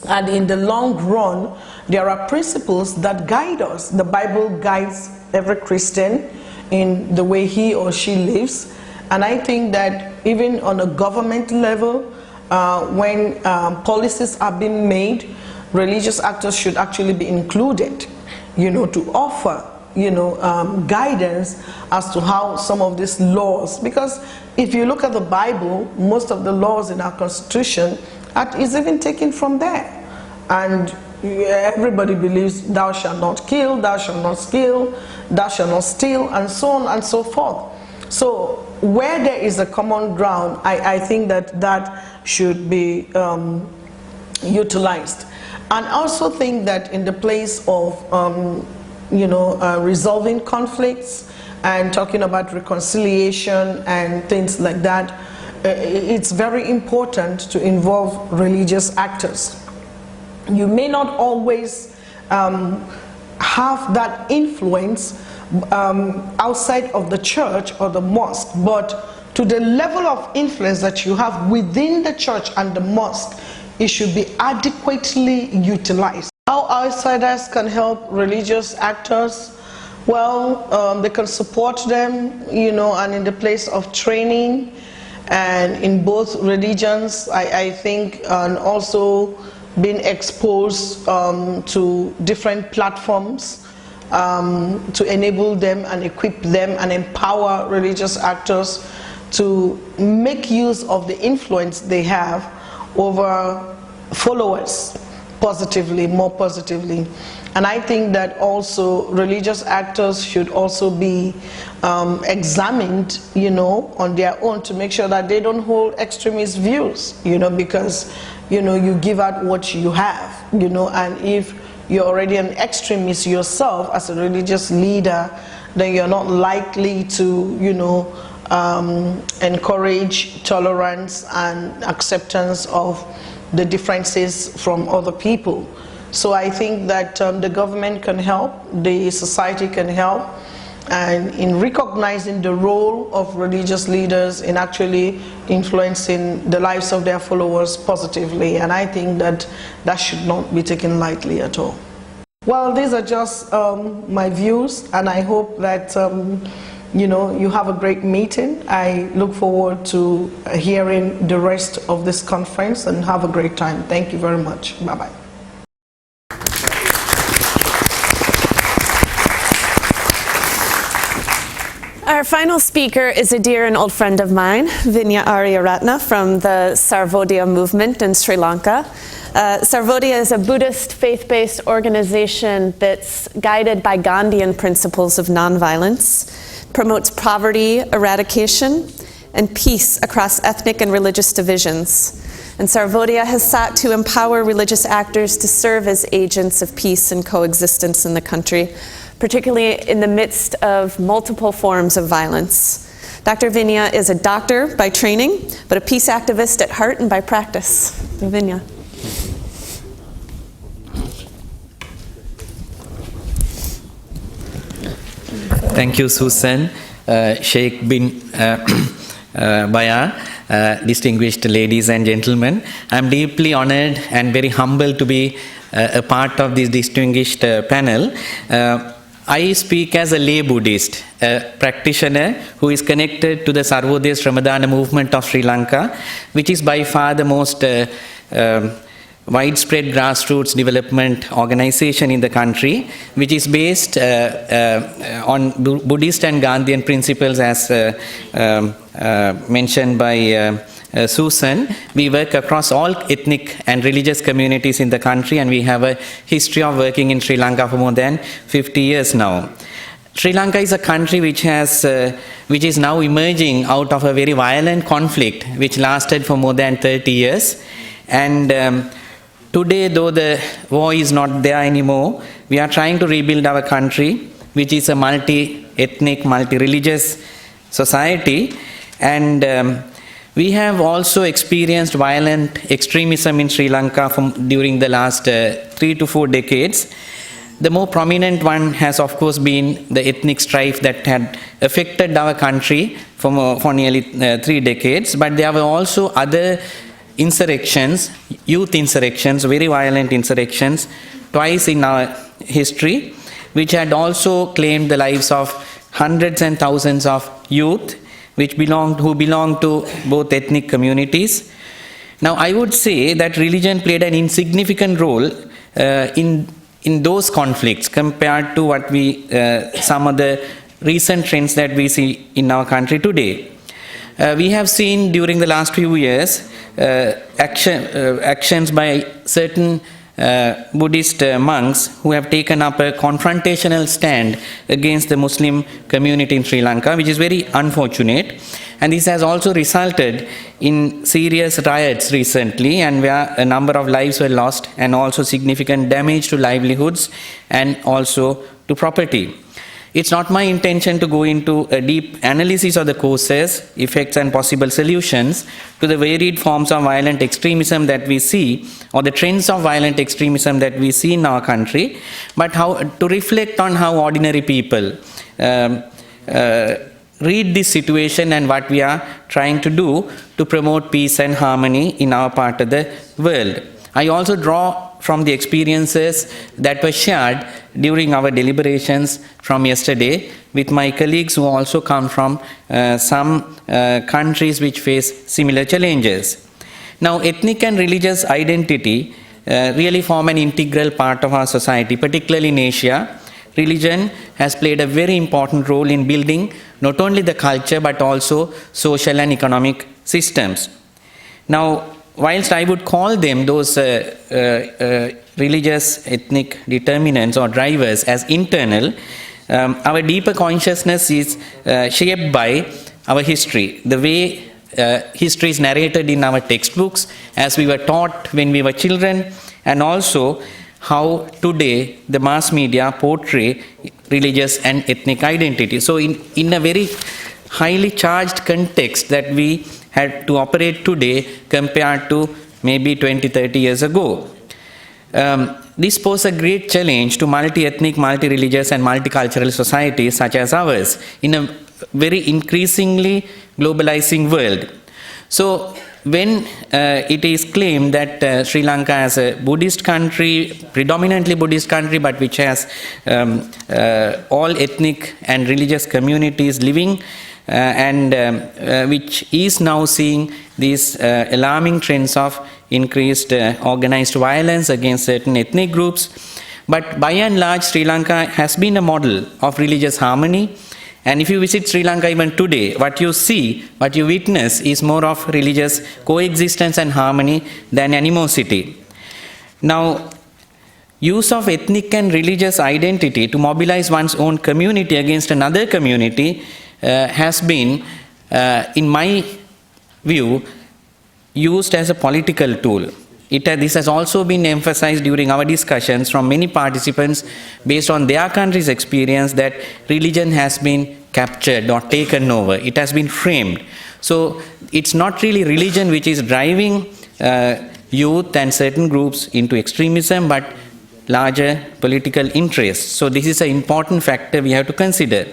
And in the long run, there are principles that guide us. The Bible guides every Christian in the way he or she lives. And I think that even on a government level, when policies are being made, religious actors should actually be included, to offer, guidance as to how some of these laws, because if you look at the Bible, most of the laws in our Constitution is even taken from there. And everybody believes thou shalt not kill, thou shalt not steal, thou shalt not steal, and so on and so forth. So where there is a common ground, I think that should be utilized. And I also think that in the place of resolving conflicts and talking about reconciliation and things like that, it's very important to involve religious actors. You may not always have that influence outside of the church or the mosque, but to the level of influence that you have within the church and the mosque, it should be adequately utilized. How outsiders can help religious actors? Well, they can support them, and in the place of training, and in both religions, I think, and also being exposed to different platforms to enable them and equip them and empower religious actors to make use of the influence they have over followers. positively, more positively. And I think that also religious actors should also be examined, on their own to make sure that they don't hold extremist views, because, you give out what you have, and if you're already an extremist yourself as a religious leader, then you're not likely to, encourage tolerance and acceptance of the differences from other people. So I think that the government can help, the society can help, and in recognizing the role of religious leaders in actually influencing the lives of their followers positively. And I think that that should not be taken lightly at all. Well, these are just my views, and I hope that you have a great meeting. I look forward to hearing the rest of this conference, and have a great time. Thank you very much. Bye-bye. Our final speaker is a dear and old friend of mine, Vinya Aryaratna from the Sarvodaya movement in Sri Lanka. Sarvodaya is a Buddhist faith-based organization that's guided by Gandhian principles of nonviolence, promotes poverty eradication and peace across ethnic and religious divisions. And Sarvodaya has sought to empower religious actors to serve as agents of peace and coexistence in the country, particularly in the midst of multiple forms of violence. Dr. Vinya is a doctor by training, but a peace activist at heart and by practice. Vinya. Thank you, Susan, Sheikh bin Baya, distinguished ladies and gentlemen. I'm deeply honored and very humbled to be a part of this distinguished panel. I speak as a lay Buddhist, a practitioner who is connected to the Sarvodaya Shramadana movement of Sri Lanka, which is by far the most widespread grassroots development organization in the country, which is based on Buddhist and Gandhian principles, as mentioned by Susan. We work across all ethnic and religious communities in the country, and we have a history of working in Sri Lanka for more than 50 years now. Sri Lanka is a country which is now emerging out of a very violent conflict which lasted for more than 30 years. And today, though the war is not there anymore, we are trying to rebuild our country, which is a multi-ethnic, multi-religious society. And we have also experienced violent extremism in Sri Lanka during the last 3 to 4 decades. The more prominent one has, of course, been the ethnic strife that had affected our country for nearly 3 decades. But there were also other insurrections, youth insurrections, very violent insurrections, twice in our history, which had also claimed the lives of hundreds and thousands of youth who belonged to both ethnic communities. Now, I would say that religion played an insignificant role in those conflicts compared to what some of the recent trends that we see in our country today. We have seen during the last few years actions by certain Buddhist monks who have taken up a confrontational stand against the Muslim community in Sri Lanka, which is very unfortunate. And this has also resulted in serious riots recently, and where a number of lives were lost, and also significant damage to livelihoods and also to property. It's not my intention to go into a deep analysis of the causes, effects, and possible solutions to the varied forms of violent extremism that we see, or the trends of violent extremism that we see in our country, but to reflect on how ordinary people read this situation and what we are trying to do to promote peace and harmony in our part of the world. I also draw from the experiences that were shared during our deliberations from yesterday with my colleagues who also come from some countries which face similar challenges. Now, ethnic and religious identity really form an integral part of our society, particularly in Asia. Religion has played a very important role in building not only the culture but also social and economic systems. Now, whilst I would call them those religious ethnic determinants or drivers as internal, our deeper consciousness is shaped by our history, the way history is narrated in our textbooks, as we were taught when we were children, and also how today the mass media portray religious and ethnic identity. So in a very highly charged context that we had to operate today compared to maybe 20-30 years ago. This poses a great challenge to multi-ethnic, multi-religious and multicultural societies such as ours in a very increasingly globalizing world. So when it is claimed that Sri Lanka as a Buddhist country, predominantly Buddhist country, but which has all ethnic and religious communities living, and which is now seeing these alarming trends of increased organized violence against certain ethnic groups. But by and large, Sri Lanka has been a model of religious harmony. And if you visit Sri Lanka even today, what you see, what you witness is more of religious coexistence and harmony than animosity. Now, use of ethnic and religious identity to mobilize one's own community against another community has been, in my view, used as a political tool. This has also been emphasized during our discussions from many participants based on their country's experience that religion has been captured or taken over. It has been framed. So it's not really religion which is driving youth and certain groups into extremism, but larger political interests. So this is an important factor we have to consider.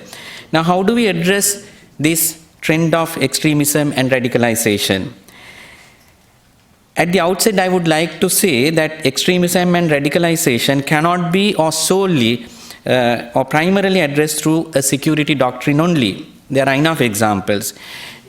Now, how do we address this trend of extremism and radicalization? At the outset, I would like to say that extremism and radicalization cannot be or solely or primarily addressed through a security doctrine only. There are enough examples.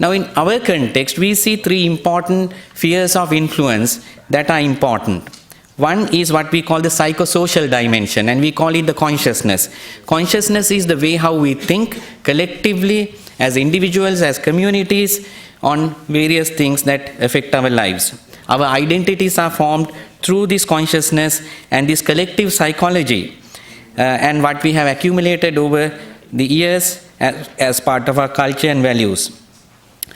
Now, in our context, we see three important spheres of influence that are important. One is what we call the psychosocial dimension, and we call it the consciousness. Consciousness is the way how we think collectively, as individuals, as communities, on various things that affect our lives. Our identities are formed through this consciousness and this collective psychology and what we have accumulated over the years as part of our culture and values.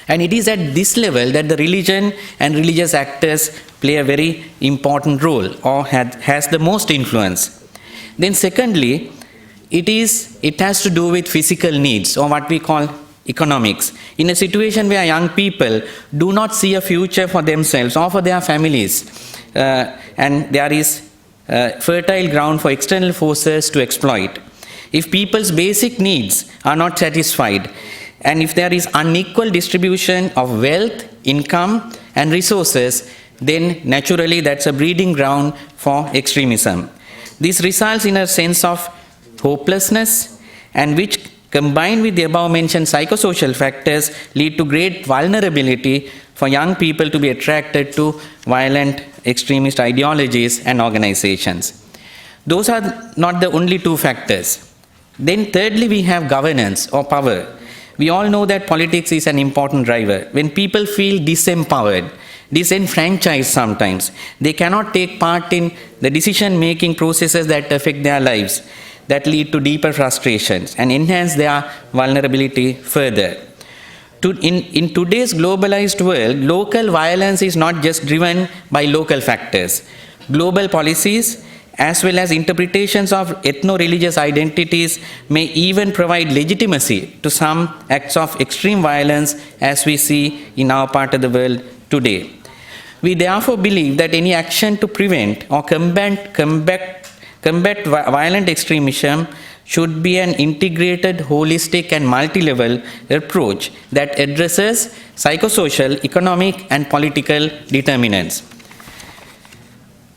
And it is at this level that the religion and religious actors play a very important role or has the most influence. Then secondly, it has to do with physical needs or what we call economics. In a situation where young people do not see a future for themselves or for their families, and there is fertile ground for external forces to exploit. If people's basic needs are not satisfied, and if there is unequal distribution of wealth, income, and resources, then naturally that's a breeding ground for extremism. This results in a sense of hopelessness, and which combined with the above mentioned psychosocial factors lead to great vulnerability for young people to be attracted to violent extremist ideologies and organizations. Those are not the only two factors. Then thirdly, we have governance or power. We all know that politics is an important driver. When people feel disempowered, disenfranchised sometimes, they cannot take part in the decision-making processes that affect their lives, that lead to deeper frustrations and enhance their vulnerability further. In today's globalized world, local violence is not just driven by local factors. Global policies as well as interpretations of ethno-religious identities may even provide legitimacy to some acts of extreme violence as we see in our part of the world today. We therefore believe that any action to prevent or combat violent extremism should be an integrated, holistic and multi-level approach that addresses psychosocial, economic and political determinants.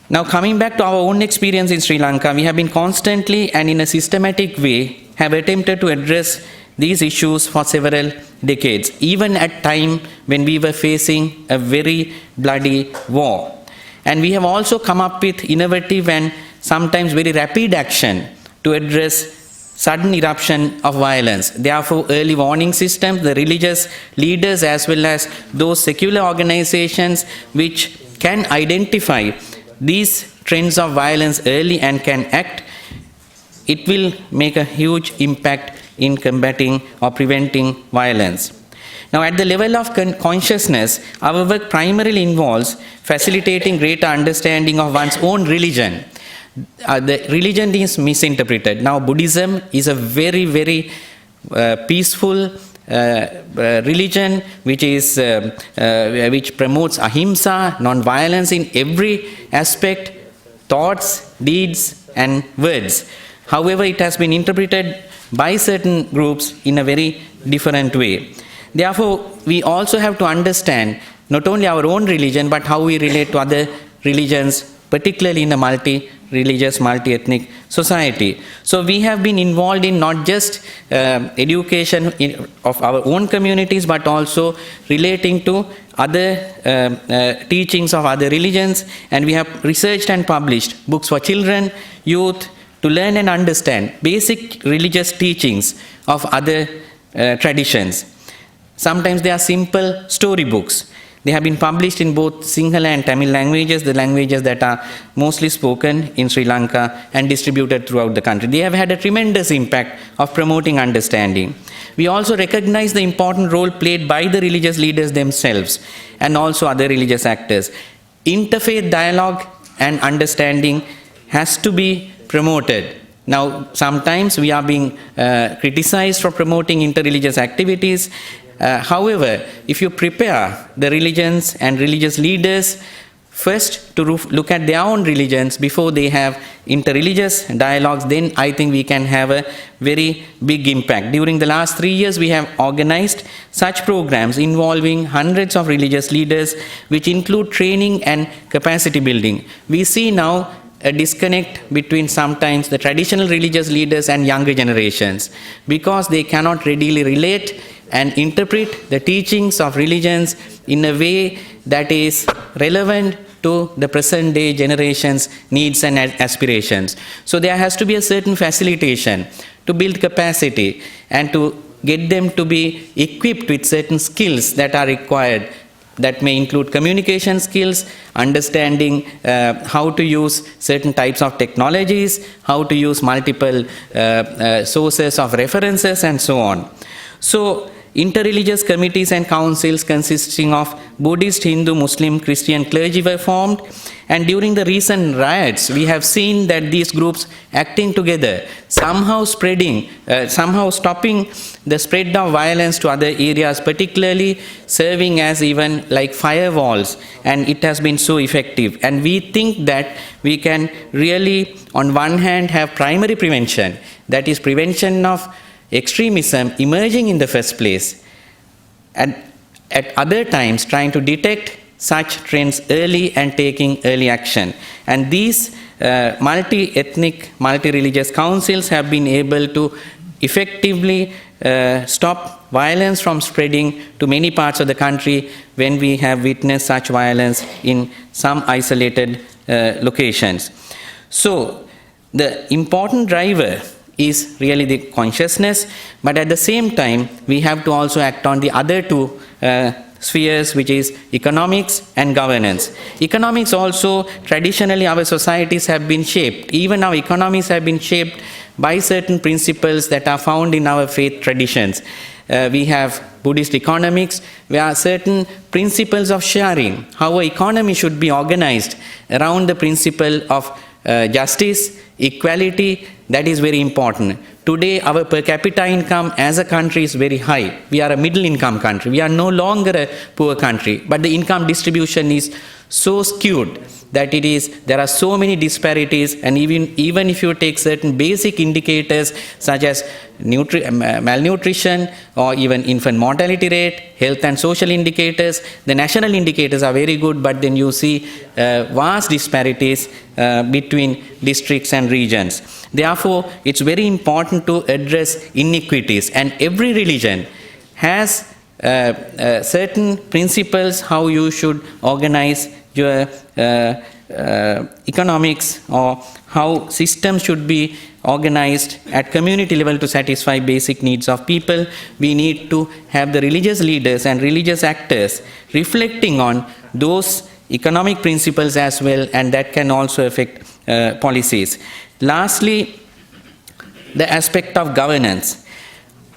Now, coming back to our own experience in Sri Lanka, we have been constantly and in a systematic way have attempted to address these issues for several decades, even at time when we were facing a very bloody war. And we have also come up with innovative and sometimes very rapid action to address sudden eruption of violence. Therefore, early warning systems, the religious leaders as well as those secular organizations which can identify these trends of violence early and can act, it will make a huge impact in combating or preventing violence. Now, at the level of consciousness, our work primarily involves facilitating greater understanding of one's own religion. The religion is misinterpreted. Now, Buddhism is a very, very peaceful religion which promotes ahimsa, non-violence in every aspect, thoughts, deeds, and words. However, it has been interpreted by certain groups in a very different way. Therefore, we also have to understand not only our own religion, but how we relate to other religions, particularly in a multi-religious, multi-ethnic society. So we have been involved in not just education of our own communities, but also relating to other teachings of other religions, and we have researched and published books for children, youth, to learn and understand basic religious teachings of other traditions. Sometimes they are simple storybooks. They have been published in both Sinhala and Tamil languages, the languages that are mostly spoken in Sri Lanka and distributed throughout the country. They have had a tremendous impact of promoting understanding. We also recognize the important role played by the religious leaders themselves and also other religious actors. Interfaith dialogue and understanding has to be promoted. Now, sometimes we are being criticized for promoting interreligious activities. However, if you prepare the religions and religious leaders first to look at their own religions before they have interreligious dialogues, then I think we can have a very big impact. During the last 3 years, we have organized such programs involving hundreds of religious leaders, which include training and capacity building. We see now a disconnect between sometimes the traditional religious leaders and younger generations because they cannot readily relate and interpret the teachings of religions in a way that is relevant to the present day generation's needs and aspirations. So there has to be a certain facilitation to build capacity and to get them to be equipped with certain skills that are required. That may include communication skills, understanding how to use certain types of technologies, how to use multiple sources of references, and so on. So, interreligious committees and councils consisting of Buddhist, Hindu, Muslim, Christian clergy were formed, and during the recent riots, we have seen that these groups acting together, somehow stopping the spread of violence to other areas, particularly serving as even like firewalls, and it has been so effective. And we think that we can really, on one hand, have primary prevention, that is prevention of extremism emerging in the first place, and at other times trying to detect such trends early and taking early action. And these multi-ethnic, multi-religious councils have been able to effectively stop violence from spreading to many parts of the country when we have witnessed such violence in some isolated locations. So the important driver is really the consciousness, but at the same time we have to also act on the other two spheres, which is economics and governance. Economics also, traditionally our societies have been shaped, even our economies have been shaped by certain principles that are found in our faith traditions. We have Buddhist economics, where are certain principles of sharing, how an economy should be organized around the principle of justice, equality. That is very important. Today, our per capita income as a country is very high. We are a middle income country. We are no longer a poor country, but the income distribution is so skewed that there are so many disparities, and even if you take certain basic indicators such as malnutrition or even infant mortality rate, health and social indicators, the national indicators are very good, but then you see vast disparities between districts and regions. Therefore, it's very important to address inequities, and every religion has certain principles how you should organize your economics, or how systems should be organized at community level to satisfy basic needs of people. We need to have the religious leaders and religious actors reflecting on those economic principles as well, and that can also affect policies. Lastly, the aspect of governance.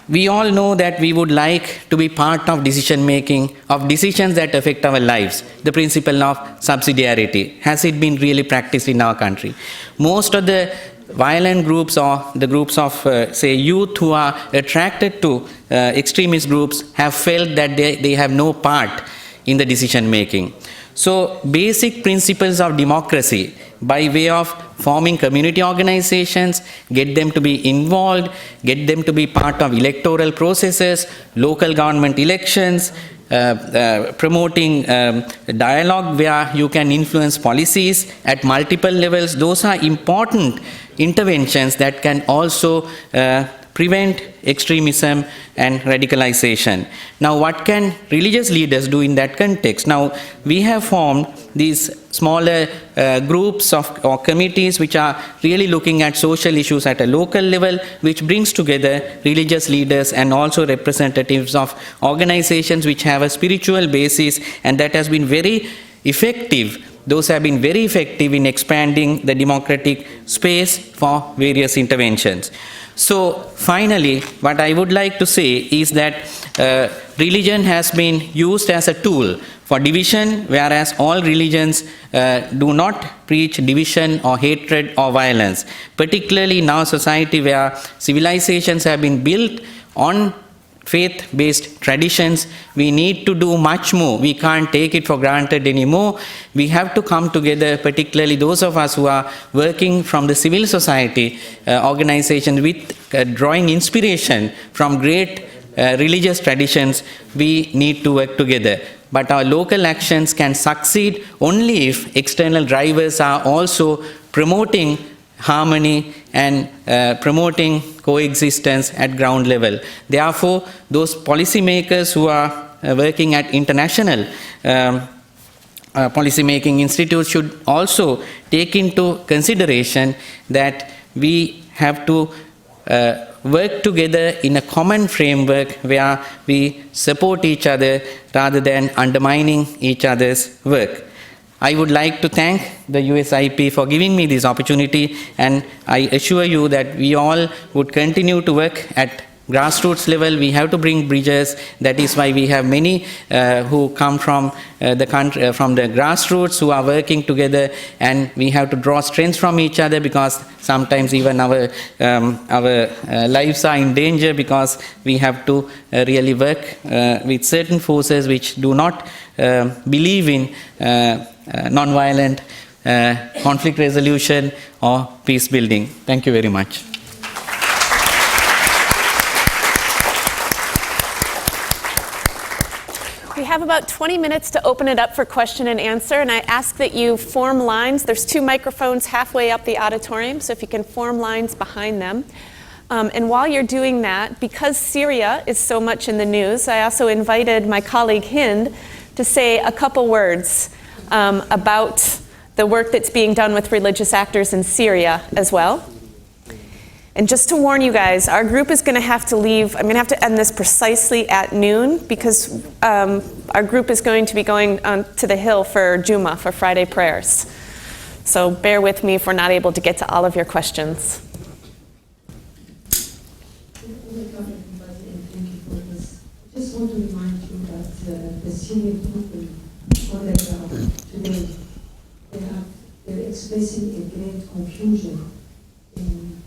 We all know that we would like to be part of decision making, of decisions that affect our lives. The principle of subsidiarity. Has it been really practiced in our country? Most of the violent groups or the groups of, say, youth who are attracted to extremist groups have felt that they have no part in the decision making. So basic principles of democracy, by way of forming community organizations, get them to be involved, get them to be part of electoral processes, local government elections, promoting dialogue where you can influence policies at multiple levels. Those are important interventions that can also prevent extremism and radicalization. Now, what can religious leaders do in that context? Now, we have formed these smaller groups or committees which are really looking at social issues at a local level, which brings together religious leaders and also representatives of organizations which have a spiritual basis, and that has been very effective. Those have been very effective in expanding the democratic space for various interventions. So finally, what I would like to say is that religion has been used as a tool for division, whereas all religions do not preach division or hatred or violence. Particularly in our society where civilizations have been built on faith-based traditions, we need to do much more. We can't take it for granted anymore. We have to come together, particularly those of us who are working from the civil society organizations with drawing inspiration from great religious traditions. We need to work together. But our local actions can succeed only if external drivers are also promoting harmony and promoting coexistence at ground level. Therefore, those policymakers who are working at international policymaking institutes should also take into consideration that we have to work together in a common framework where we support each other rather than undermining each other's work. I would like to thank the USIP for giving me this opportunity, and I assure you that we all would continue to work at grassroots level. We have to bring bridges. That is why we have many who come from the country, from the grassroots, who are working together, and we have to draw strength from each other, because sometimes even our lives are in danger, because we have to really work with certain forces which do not believe in non-violent conflict resolution or peace building. Thank you very much. We have about 20 minutes to open it up for question and answer, and I ask that you form lines. There's 2 microphones halfway up the auditorium, so if you can form lines behind them. And while you're doing that, because Syria is so much in the news, I also invited my colleague Hind to say a couple words about the work that's being done with religious actors in Syria as well. And just to warn you guys, our group is going to have to leave. I'm going to have to end this precisely at noon, because our group is going to be going to the Hill for Juma, for Friday prayers. So bear with me if we're not able to get to all of your questions. I just want to remind you that the Syrian people on the ground today, they're expressing a great confusion in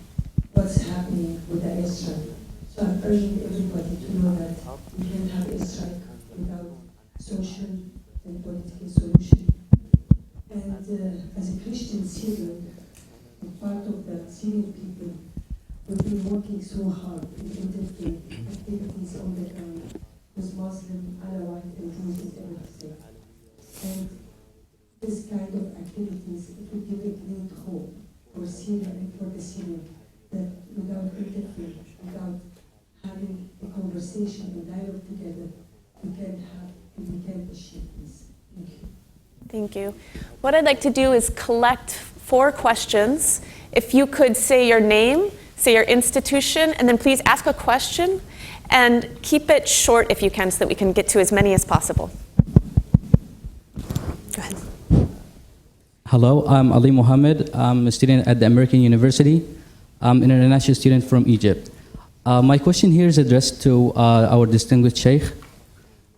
what's happening with the airstrike. So I'm urging everybody to know that we can't have airstrike without social and political solution. And as a Christian Syrian, and part of the Syrian people, we've been working so hard in interfaith activities on the ground with Muslim, Alawite, and Druze everything. And this kind of activities, it will give a great hope for Syria and for the Syrian, that without interfaith, without having a conversation and dialogue together, we can achieve this. Thank you. Thank you. What I'd like to do is collect 4 questions. If you could say your name, say your institution, and then please ask a question, and keep it short if you can, so that we can get to as many as possible. Go ahead. Hello, I'm Ali Mohammed. I'm a student at the American University. I'm an international student from Egypt. My question here is addressed to our distinguished Sheikh.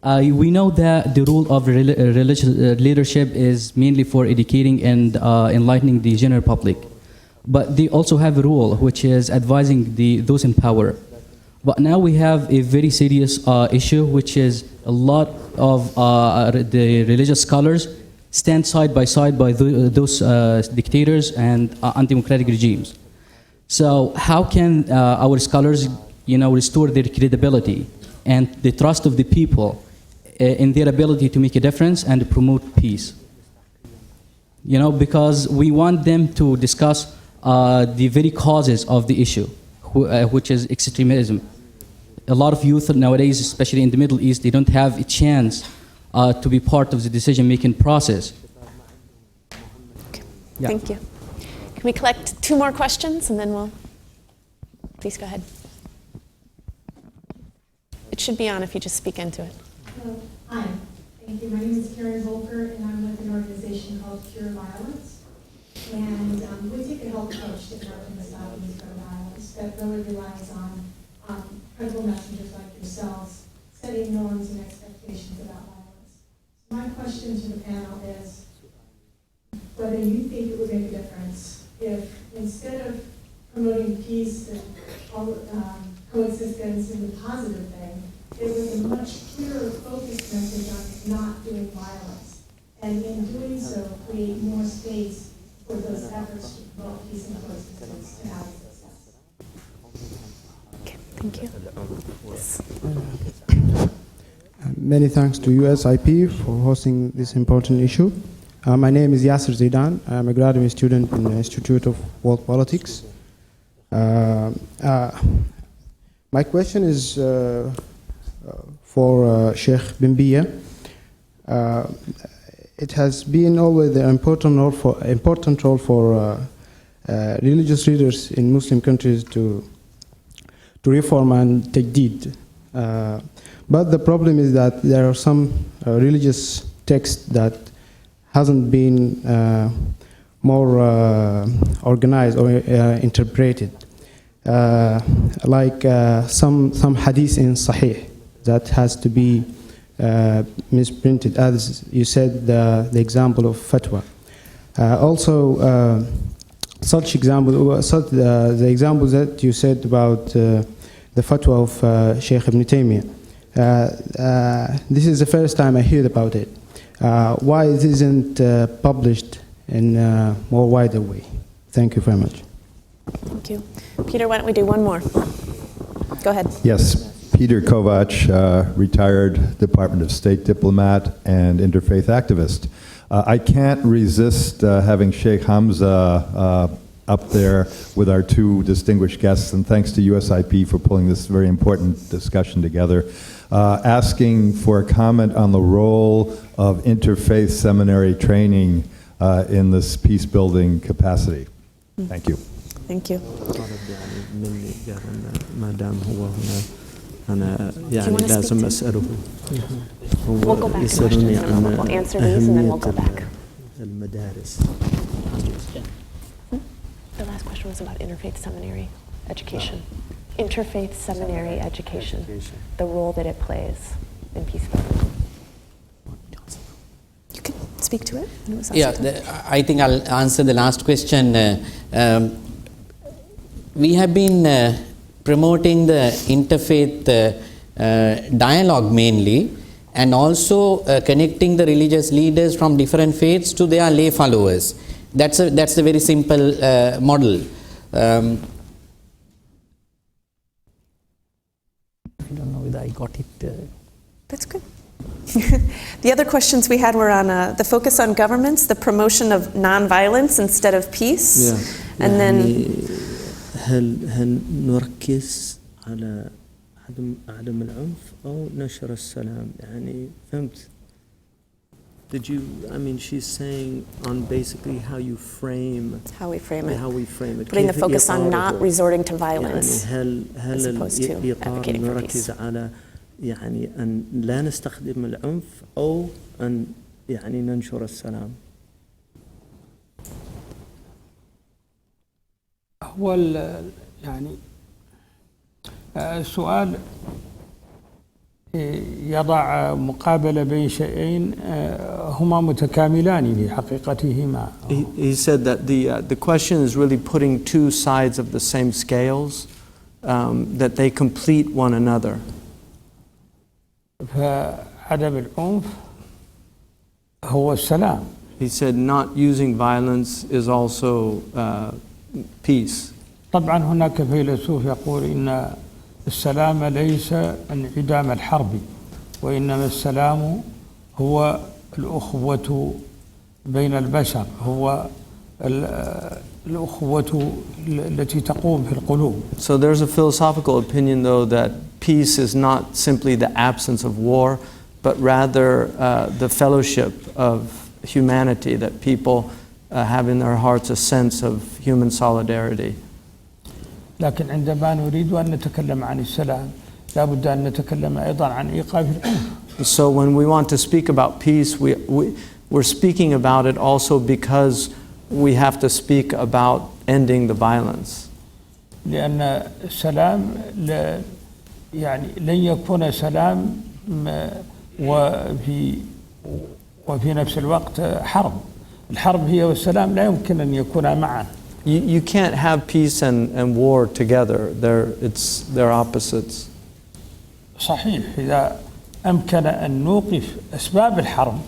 We know that the role of religious leadership is mainly for educating and enlightening the general public. But they also have a role which is advising those in power. But now we have a very serious issue, which is a lot of the religious scholars stand side by those dictators and undemocratic regimes. So how can our scholars, restore their credibility and the trust of the people in their ability to make a difference and promote peace? Because we want them to discuss the very causes of the issue, which is extremism. A lot of youth nowadays, especially in the Middle East, they don't have a chance to be part of the decision-making process. Okay. Yeah. Thank you. Can we collect 2 more questions and then we'll, please go ahead. It should be on if you just speak into it. Hi, thank you. My name is Karen Volker, and I'm with an organization called Cure Violence. And we take a health approach to developing the style of gun violence that really relies on credible messengers like yourselves, setting norms and expectations about violence. So my question to the panel is whether you think it would make a difference if instead of promoting peace and coexistence and the positive thing, there was a much clearer focused message on not doing violence. And in doing so, create more space for those efforts to promote peace and coexistence to have success. Okay, thank you. Many thanks to USIP for hosting this important issue. My name is Yasser Zaidan. I'm a graduate student in the Institute of World Politics. My question is for Sheikh Bimbiya. It has been always an important role for religious leaders in Muslim countries to reform and take deed. But the problem is that there are some religious texts that hasn't been more organized or interpreted. Like some hadith in Sahih that has to be misprinted, as you said, the example of fatwa. Also, such example, the examples that you said about the fatwa of Sheikh Ibn Taymiyyah. This is the first time I heard about it. Why it isn't published in a more wider way? Thank you very much. Thank you. Peter, why don't we do one more? Go ahead. Yes, Peter Kovac, retired Department of State diplomat and interfaith activist. I can't resist having Sheikh Hamza up there with our 2 distinguished guests, and thanks to USIP for pulling this very important discussion together, asking for a comment on the role of interfaith seminary training in this peace-building capacity. Thank you. Thank you. أنا يعني لازم أسأله يسألني عن أهمية المدارس. The last question was about interfaith seminary education. Interfaith seminary education, the role that it plays in peacebuilding. You can speak to it. I think I'll answer the last question. We have been promoting the interfaith dialogue mainly, and also connecting the religious leaders from different faiths to their lay followers. That's a very simple model. I don't know whether I got it. That's good. The other questions we had were on the focus on governments, the promotion of nonviolence instead of peace, and then هل نركز على عدم العنف أو نشر السلام؟ يعني فهمت؟ Did you? I mean, she's saying on basically how you frame. How we frame it. How we frame it. Putting the focus on not resorting to violence. يعني as opposed to الإطار نركز على يعني أن لا نستخدم العنف أو أن يعني ننشر السلام؟ هو يعني السؤال يضع مقابلة بين شيئين هما متكاملان في حقيقتهما. He said that the question is really putting two sides of the same scales, that they complete one another. فعدم العنف هو السلام. He said not using violence is also peace. طبعا هناك فيلسوف يقول إن السلام ليس انعدام الحرب وإنما السلام هو الأخوة بين البشر، هو الأخوة التي تقوم في القلوب. So there's a philosophical opinion though that peace is not simply the absence of war, but rather the fellowship of humanity, that people have in their hearts a sense of human solidarity. لكن عندما نريد أن نتكلم عن السلام لا بد أن نتكلم أيضا عن إيقاف العنف. So when we want to speak about peace, we're speaking about it also because we have to speak about ending the violence. لأن السلام يعني لن يكون سلام وفي نفس الوقت حرب. الحرب هي والسلام لا يمكن أن يكونا معا. You can't have peace and war together. They're opposites. صحيح. إذا أمكن أن نوقف أسباب الحرب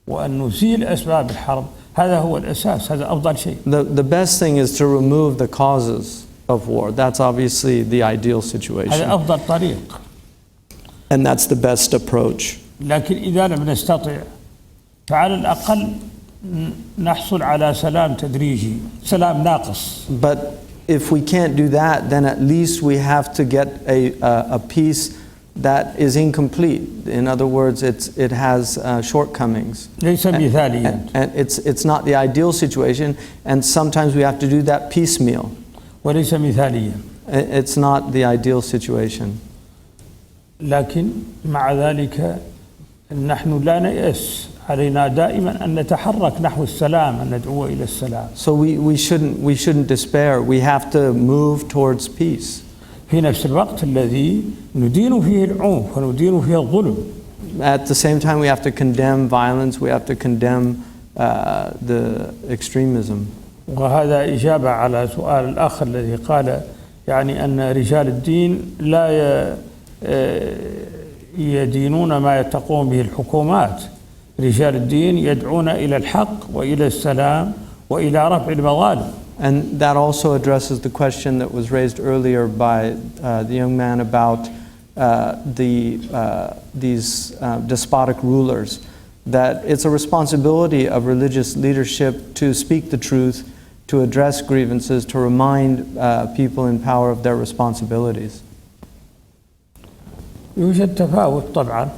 وأن نزيل أسباب الحرب هذا هو الأساس، هذا أفضل شيء. The best thing is to remove the causes of war. That's obviously the ideal situation. هذا أفضل طريق. And that's the best approach. لكن إذا لم نستطع فعلى الأقل نحصل على سلام تدريجي، سلام ناقص. But if we can't do that, then at least we have to get a peace that is incomplete. In other words, it has shortcomings. ليس مثاليا. And it's not the ideal situation, and sometimes we have to do that piecemeal. وليس مثاليا. It's not the ideal situation. لكن مع ذلك نحن لا نيأس، علينا دائما أن نتحرك نحو السلام، أن ندعو إلى السلام. So we shouldn't despair. We have to move towards peace. في نفس الوقت الذي ندين فيه العنف وندين فيه الظلم. At the same time, we have to condemn violence. We have to condemn the extremism. وهذا إجابة على سؤال الأخ الذي قال يعني أن رجال الدين لا يدينون ما تقوم به الحكومات. رجال الدين يدعون إلى الحق وإلى السلام وإلى رفع المظالم. And that also addresses the question that was raised earlier by the young man about these despotic rulers, that it's a responsibility of religious leadership to speak the truth, to address grievances, to remind people in power of their responsibilities. يوجد تفاوت طبعا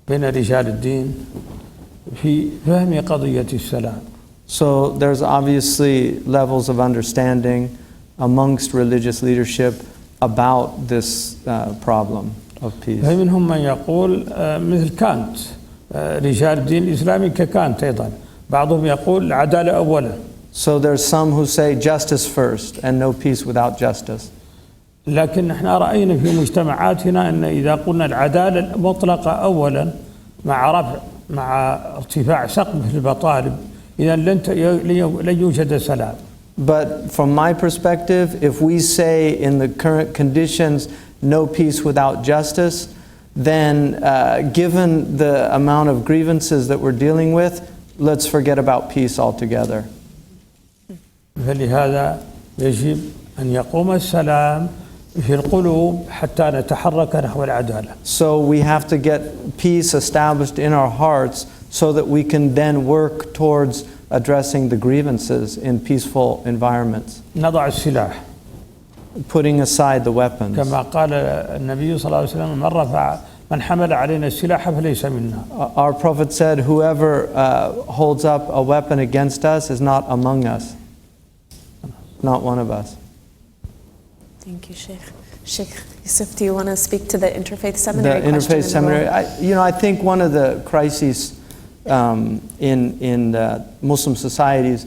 بين رجال الدين في فهم قضية السلام. So there's obviously levels of understanding amongst religious leadership about this problem of peace. فمنهم من يقول مثل كانت، رجال الدين الإسلامي ككانت أيضا، بعضهم يقول العدالة أولا. So there's some who say justice first and no peace without justice. لكن احنا رأينا في مجتمعاتنا أن إذا قلنا العدالة المطلقة أولا مع ارتفاع سقف البطالب إذا لن يوجد سلام. But from my perspective, if we say in the current conditions no peace without justice, then given the amount of grievances that we're dealing with, let's forget about peace altogether. فلهذا يجب أن يقوم السلام في القلوب حتى نتحرك نحو العدالة. So we have to get peace established in our hearts so that we can then work towards addressing the grievances in peaceful environments. نضع السلاح. Putting aside the weapons. كما قال النبي صلى الله عليه وسلم من حمل علينا السلاح فليس منا. Our Prophet said, whoever holds up a weapon against us is not among us, not one of us. Thank you, Sheikh. Sheikh Yusuf, do you want to speak to the Interfaith Seminary The Interfaith Seminary, I think one of the crises in Muslim societies.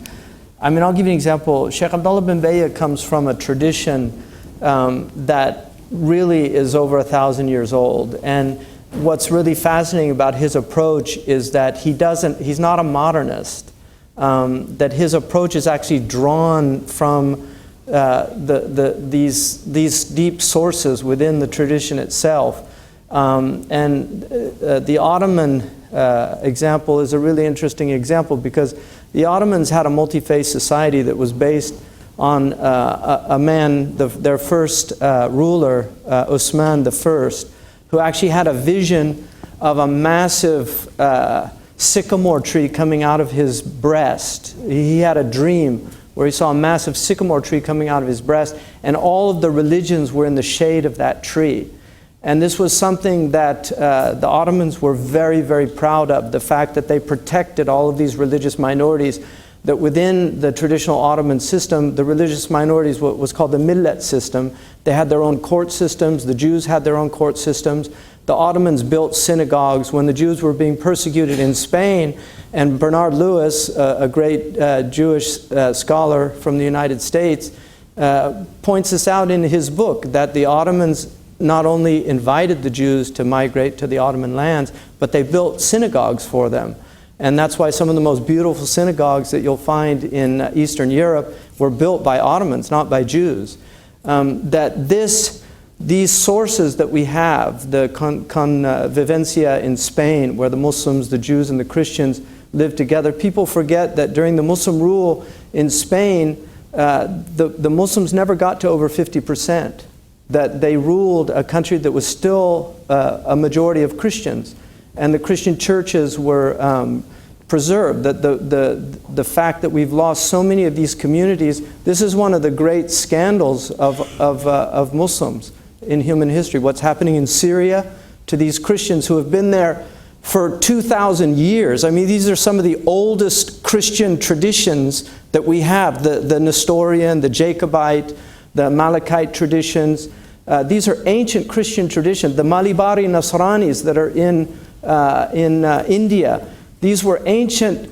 I mean, I'll give you an example. Sheikh Abdullah bin Bayya comes from a tradition that really is over 1,000 years old. And what's really fascinating about his approach is that he's not a modernist. That his approach is actually drawn from these deep sources within the tradition itself. The Ottoman example is a really interesting example because the Ottomans had a multi-faith society that was based on a man, their first ruler, Osman I, who actually had a vision of a massive sycamore tree coming out of his breast. He had a dream where he saw a massive sycamore tree coming out of his breast, and all of the religions were in the shade of that tree. And this was something that the Ottomans were very, very proud of, the fact that they protected all of these religious minorities, that within the traditional Ottoman system, the religious minorities, what was called the millet system, they had their own court systems, the Jews had their own court systems. The Ottomans built synagogues when the Jews were being persecuted in Spain, and Bernard Lewis, a great Jewish scholar from the United States, points this out in his book, that the Ottomans not only invited the Jews to migrate to the Ottoman lands, but they built synagogues for them. And that's why some of the most beautiful synagogues that you'll find in Eastern Europe were built by Ottomans, not by Jews. These sources that we have, the convivencia in Spain, where the Muslims, the Jews, and the Christians lived together, people forget that during the Muslim rule in Spain, the Muslims never got to over 50%. That they ruled a country that was still a majority of Christians, and the Christian churches were preserved. That the fact that we've lost so many of these communities, this is one of the great scandals of Muslims in human history. What's happening in Syria to these Christians who have been there for 2,000 years. I mean, these are some of the oldest Christian traditions that we have, the Nestorian, the Jacobite, the Malachite traditions. These are ancient Christian traditions. The Malibari Nasranis that are in India, these were ancient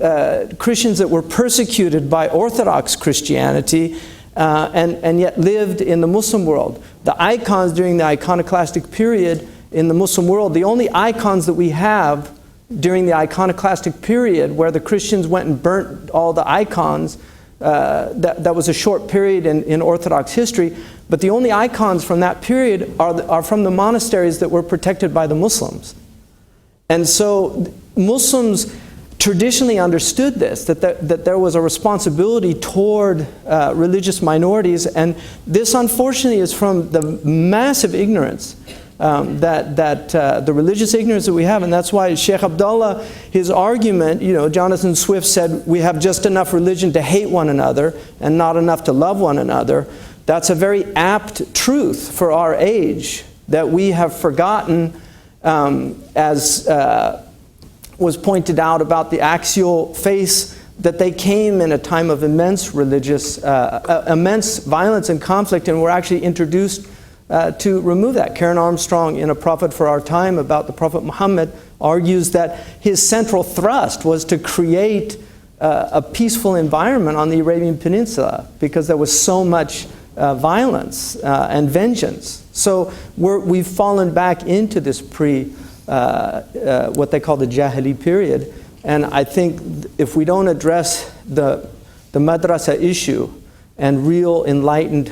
Christians that were persecuted by Orthodox Christianity and yet lived in the Muslim world. The icons during the iconoclastic period in the Muslim world, the only icons that we have during the iconoclastic period where the Christians went and burnt all the icons, that was a short period in Orthodox history, but the only icons from that period are from the monasteries that were protected by the Muslims. And so Muslims traditionally understood this, that there was a responsibility toward religious minorities, and this unfortunately is from the massive ignorance the religious ignorance that we have, and that's why Sheikh Abdullah, his argument, Jonathan Swift said we have just enough religion to hate one another and not enough to love one another. That's a very apt truth for our age, that we have forgotten, as was pointed out about the axial faiths, that they came in a time of immense immense violence and conflict, and were actually introduced to remove that. Karen Armstrong, in A Prophet for Our Time, about the Prophet Muhammad, argues that his central thrust was to create a peaceful environment on the Arabian Peninsula, because there was so much violence and vengeance. So we've fallen back into this what they call the Jahili period. And I think if we don't address the madrasa issue and real enlightened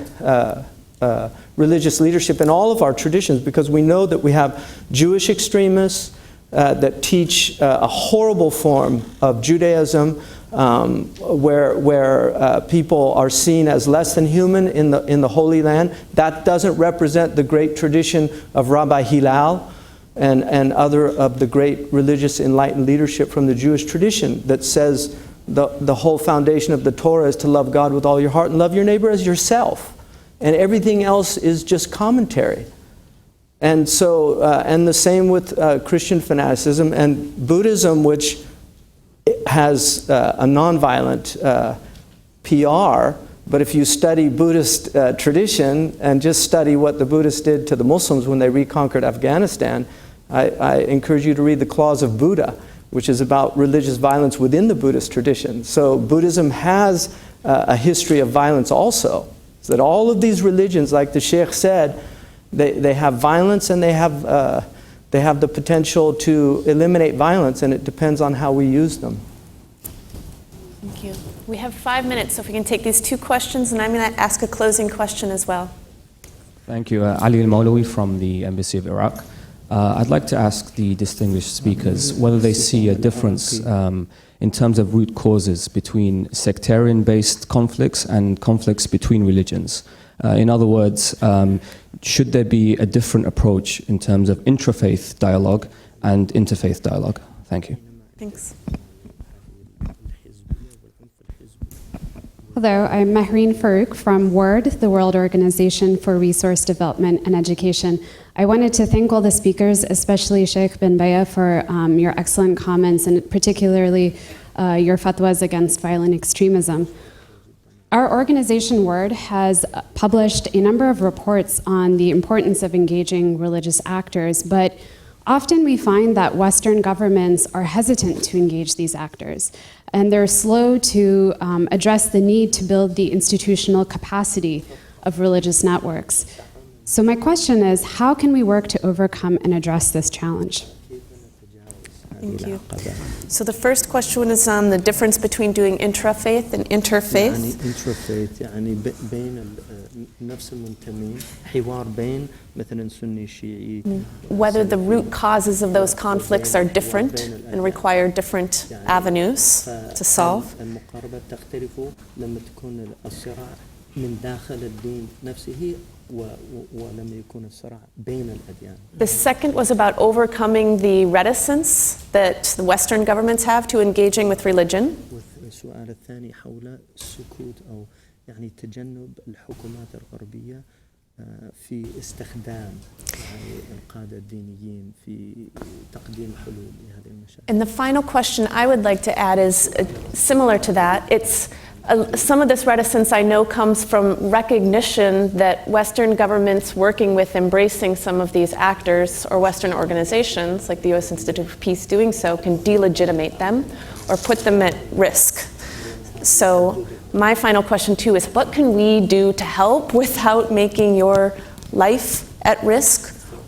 religious leadership in all of our traditions, because we know that we have Jewish extremists that teach a horrible form of Judaism, where people are seen as less than human in the Holy Land. That doesn't represent the great tradition of Rabbi Hillel and other of the great religious enlightened leadership from the Jewish tradition, that says the whole foundation of the Torah is to love God with all your heart and love your neighbor as yourself. And everything else is just commentary. And so, and the same with Christian fanaticism and Buddhism, which has a nonviolent PR. But if you study Buddhist tradition and just study what the Buddhists did to the Muslims when they reconquered Afghanistan, I encourage you to read the Claws of Buddha, which is about religious violence within the Buddhist tradition. So Buddhism has a history of violence also. So that all of these religions, like the Sheikh said, they have violence and they have the potential to eliminate violence, and it depends on how we use them. Thank you. We have 5 minutes, so if we can take these 2 questions, and I'm going to ask a closing question as well. Thank you. Ali Al-Mawlawi from the Embassy of Iraq. I'd like to ask the distinguished speakers whether they see a difference in terms of root causes between sectarian-based conflicts and conflicts between religions. In other words, should there be a different approach in terms of intrafaith dialogue and interfaith dialogue? Thank you. Thanks. Hello, I'm Mahreen Farouk from WORD, the World Organization for Resource Development and Education. I wanted to thank all the speakers, especially Sheikh bin Baya, for your excellent comments and particularly your fatwas against violent extremism. Our organization, WORD, has published a number of reports on the importance of engaging religious actors, but often we find that Western governments are hesitant to engage these actors, and they're slow to address the need to build the institutional capacity of religious networks. So my question is, how can we work to overcome and address this challenge? Thank you. So the first question is on the difference between doing intrafaith and interfaith. يعني intrafaith يعني بين نفس المنتمين حوار بين مثلا سني شيعي. Whether the root causes of those conflicts are different and require different avenues to solve. المقاربة تختلف لما تكون الصراع من داخل الدين نفسه ولما يكون الصراع بين الأديان. The second was about overcoming the reticence that the Western governments have to engaging with religion. والسؤال الثاني حول السكوت أو يعني تجنب الحكومات الغربية في استخدام القادة الدينيين في تقديم حلول لهذه المشاكل. And the final question I would like to add is similar to that. It's some of this reticence I know comes from recognition that Western governments working with embracing some of these actors or Western organizations like the U.S. Institute of Peace doing so can delegitimate them or put them at risk. So my final question too is, what can we do to help without making your life at risk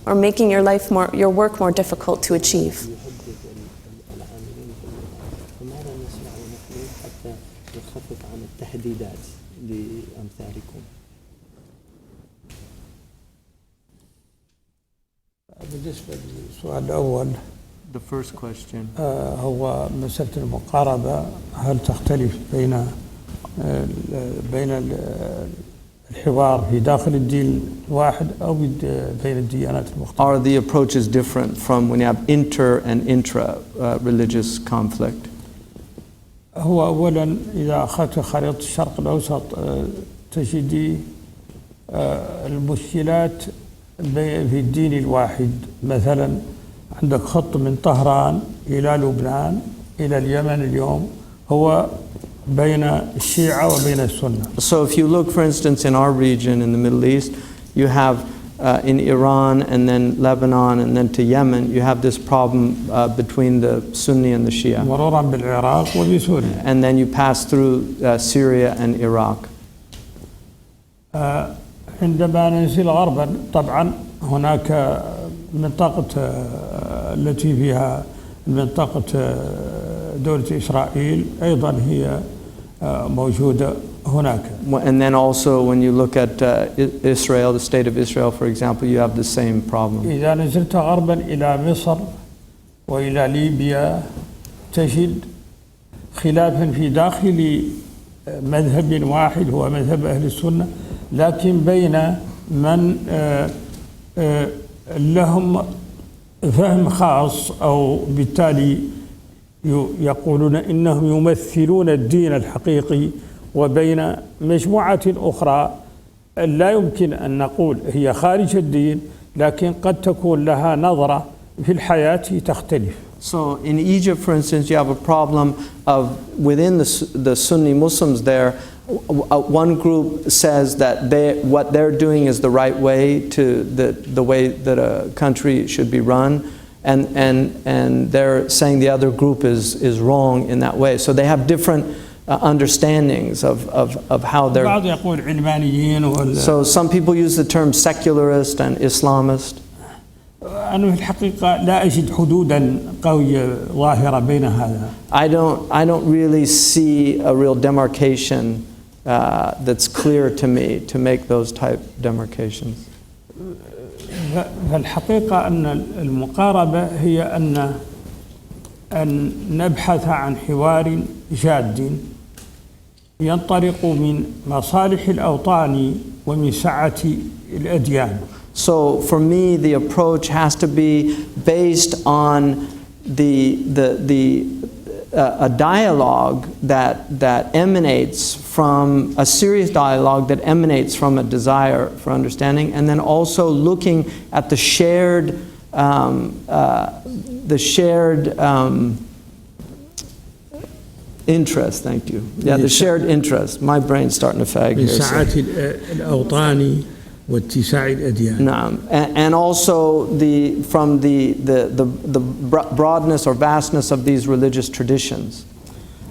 or making your work more difficult to achieve? تهديدات لأمثالكم. بالنسبة للسؤال الأول The first question. هو مسألة المقاربة، هل تختلف بين الحوار في داخل الدين الواحد أو بين الديانات المختلفة؟ Are the approaches different from when you have inter and intra religious conflict? هو أولا إذا أخذت خريطة الشرق الأوسط تجدي المشكلات في الدين الواحد. مثلا عندك خط من طهران إلى لبنان إلى اليمن اليوم هو بين الشيعة وبين السنة. So if you look, for instance, in our region in the Middle East, you have in Iran and then Lebanon and then to Yemen, you have this problem between the Sunni and the Shia. مرورا بالعراق وبسوريا. And then you pass through Syria and Iraq. عندما ننزل غربا طبعا هناك منطقة التي فيها منطقة دولة إسرائيل أيضا هي موجودة هناك. And then also when you look at Israel, the state of Israel, for example, you have the same problem. إذا نزلت غربا إلى مصر وإلى ليبيا تجد خلافا في داخل مذهب واحد هو مذهب أهل السنة، لكن بين من لهم فهم خاص أو بالتالي يقولون إنهم يمثلون الدين الحقيقي، وبين مجموعة أخرى لا يمكن أن نقول هي خارج الدين لكن قد تكون لها نظرة في الحياة تختلف. So in Egypt, for instance, you have a problem of within the Sunni Muslims there, one group says that what they're doing is the right way to the way that a country should be run, and they're saying the other group is wrong in that way. So they have different understandings of how they're. بعض يقول علمانيين ولا. So some people use the term secularist and Islamist. أنا في الحقيقة لا أجد حدودا قوية ظاهرة بين هذا. I don't really see a real demarcation that's clear to me to make those type demarcations. فالحقيقة أن المقاربة هي أن نبحث عن حوار جاد ينطلق من مصالح الأوطان ومن سعة الأديان. So for me, the approach has to be based on a dialogue that emanates from a serious dialogue that emanates from a desire for understanding, and then also looking at the shared interest. Thank you. Yeah, the shared interest. My brain's starting to fag here. سعة الأوطان واتساع الأديان. نعم. And also from the broadness or vastness of these religious traditions.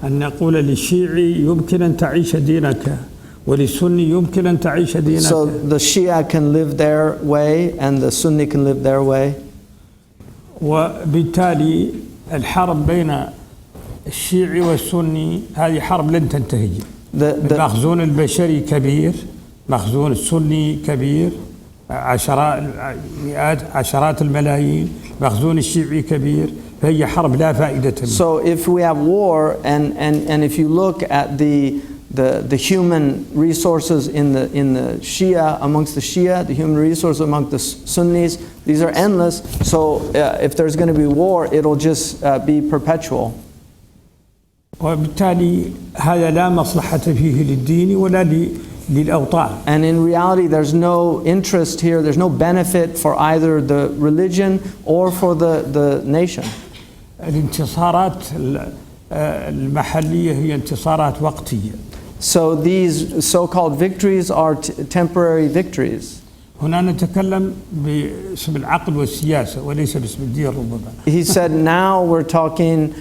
أن نقول للشيعي يمكن أن تعيش دينك وللسني يمكن أن تعيش دينك. So the Shia can live their way and the Sunni can live their way. وبالتالي الحرب بين الشيعي والسني هذه حرب لن تنتهي. المخزون البشري كبير، مخزون السني كبير، عشرات الملايين، مخزون الشيعي كبير، فهي حرب لا فائدة منها. So if we have war and if you look at the human resources in the Shia, amongst the Shia, the human resources among the Sunnis, these are endless. So if there's going to be war, it'll just be perpetual. وبالتالي هذا لا مصلحة فيه للدين ولا للأوطان. And in reality, there's no interest here, there's no benefit for either the religion or for the nation. الانتصارات المحلية هي انتصارات وقتية. So these so-called victories are temporary victories. هنا نتكلم باسم العقل والسياسة وليس باسم الدين ربما. He said now we're talking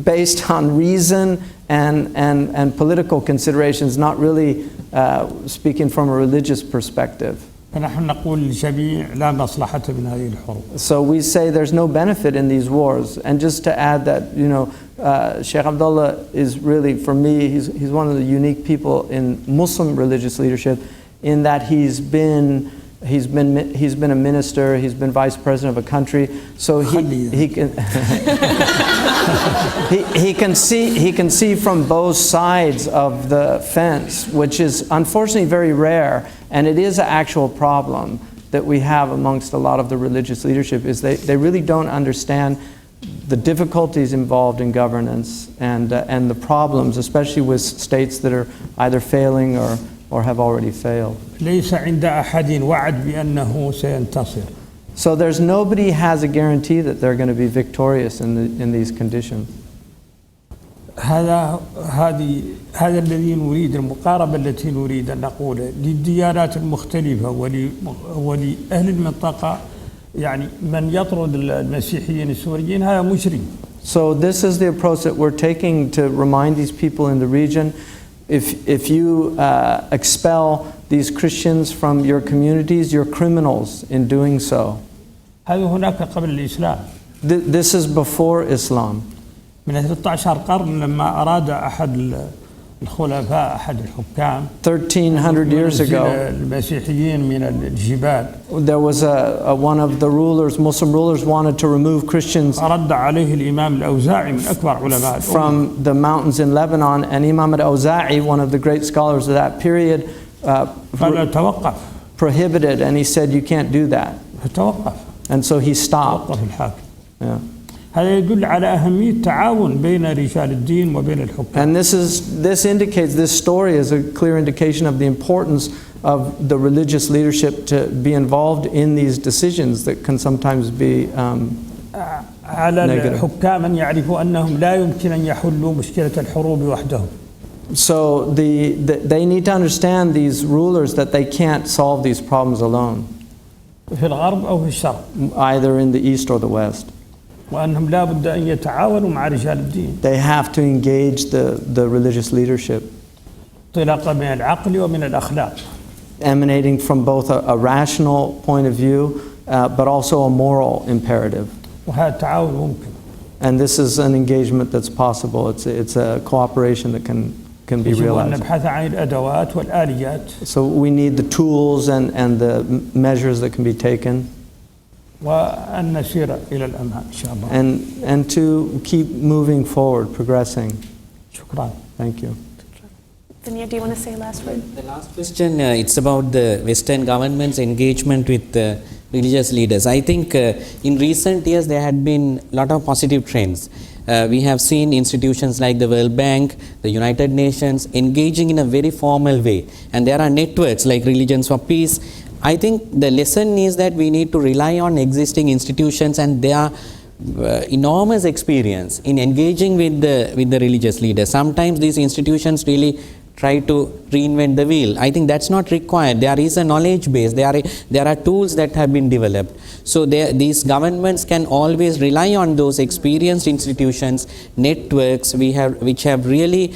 based on reason and political considerations, not really speaking from a religious perspective. فنحن نقول للجميع لا مصلحة من هذه الحروب. So we say there's no benefit in these wars. And just to add that, Sheikh Abdullah is really, for me, he's one of the unique people in Muslim religious leadership, in that he's been a minister, he's been vice president of a country, so he can see from both sides of the fence, which is unfortunately very rare, and it is an actual problem that we have amongst a lot of the religious leadership, is they really don't understand the difficulties involved in governance and the problems, especially with states that are either failing or have already failed. ليس عند أحد وعد بأنه سينتصر. So there's nobody has a guarantee that they're going to be victorious in these conditions. هذا الذي نريد، المقاربة التي نريد أن نقولها للديانات المختلفة ولأهل المنطقة. يعني من يطرد المسيحيين السوريين هذا مجرم. So this is the approach that we're taking to remind these people in the region. If you expel these Christians from your communities, you're criminals in doing so. هذا هناك قبل الإسلام. This is before Islam. من 13 قرن لما أراد أحد الخلفاء أحد الحكام 1300 years ago, المسيحيين من الجبال. There was one of the rulers, Muslim rulers, wanted to remove Christians رد عليه الإمام الأوزاعي من أكبر علماء from the mountains in Lebanon, and Imam al-Awza'i, one of the great scholars of that period, prohibited, and he said you can't do that. And so he stopped. Yeah. هذا يدل على أهمية التعاون بين رجال الدين وبين الحكام. And this story is a clear indication of the importance of the religious leadership to be involved in these decisions that can sometimes be على الحكام أن يعرفوا أنهم لا يمكن أن يحلوا مشكلة الحروب وحدهم. So they need to understand, these rulers, that they can't solve these problems alone. في الغرب أو في الشرق. either in the east or the west. وأنهم لا بد أن يتعاونوا مع رجال الدين. They have to engage the religious leadership. انطلاقا من العقل ومن الأخلاق. Emanating from both a rational point of view, but also a moral imperative. وهذا التعاون ممكن. And this is an engagement that's possible. It's a cooperation that can be يجب أن realized. نبحث عن الأدوات والآليات. So we need the tools and the measures that can be taken. وأن نسير إلى الأمام إن شاء الله. And to keep moving forward, progressing. شكرا. Thank you. Vanya, do you want to say a last word? The last question, it's about the Western government's engagement with religious leaders. I think in recent years there had been a lot of positive trends. We have seen institutions like the World Bank, the United Nations engaging in a very formal way. And there are networks like Religions for Peace. I think the lesson is that we need to rely on existing institutions and their enormous experience in engaging with the religious leaders. Sometimes these institutions really try to reinvent the wheel. I think that's not required. There is a knowledge base. There are tools that have been developed. So these governments can always rely on those experienced institutions, networks which have really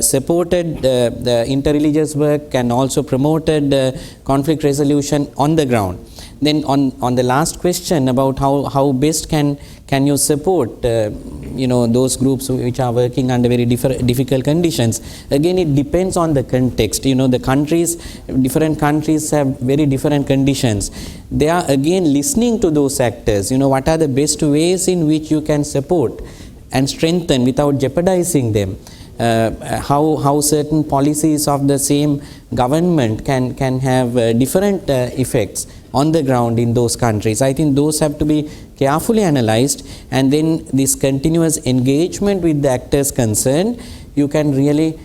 supported the interreligious work and also promoted conflict resolution on the ground. Then on the last question about how best can you support those groups which are working under very difficult conditions, again it depends on the context. Different countries have very different conditions. They are again listening to those actors. What are the best ways in which you can support and strengthen without jeopardizing them? How certain policies of the same government can have different effects on the ground in those countries. I think those have to be carefully analyzed, and then this continuous engagement with the actors concerned, you can really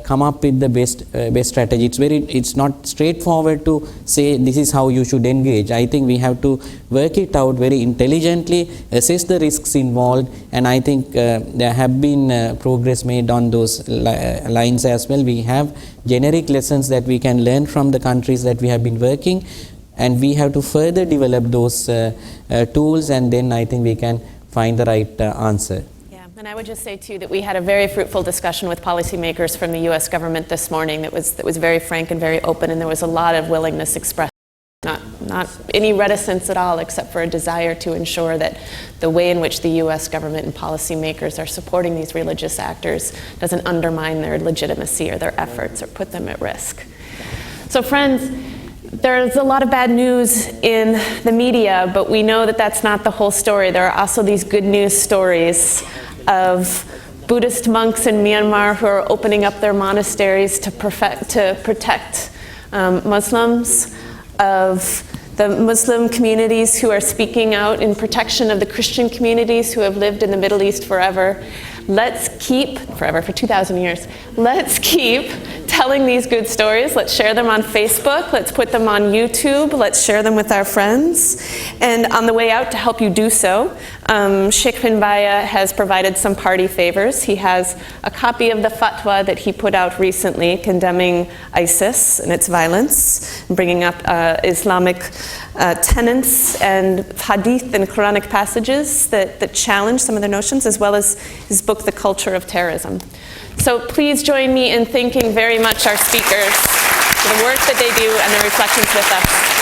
come up with the best strategy. It's not straightforward to say this is how you should engage. I think we have to work it out very intelligently, assess the risks involved, and I think there have been progress made on those lines as well. We have generic lessons that we can learn from the countries that we have been working, and we have to further develop those tools, and then I think we can find the right answer. And I would just say, too, that we had a very fruitful discussion with policymakers from the U.S. government this morning that was very frank and very open, and there was a lot of willingness expressed, not any reticence at all, except for a desire to ensure that the way in which the U.S. government and policymakers are supporting these religious actors doesn't undermine their legitimacy or their efforts or put them at risk. So, friends, there's a lot of bad news in the media, but we know that that's not the whole story. There are also these good news stories of Buddhist monks in Myanmar who are opening up their monasteries to protect Muslims, of the Muslim communities who are speaking out in protection of the Christian communities who have lived in the Middle East forever. Let's keep, forever, for 2,000 years, let's keep telling these good stories. Let's share them on Facebook. Let's put them on YouTube. Let's share them with our friends. And on the way out, to help you do so, Sheikh bin Baya has provided some party favors. He has a copy of the fatwa that he put out recently condemning ISIS and its violence, bringing up Islamic tenets and hadith and Quranic passages that challenge some of the notions, as well as his book, The Culture of Terrorism. So please join me in thanking very much our speakers for the work that they do and their reflections with us.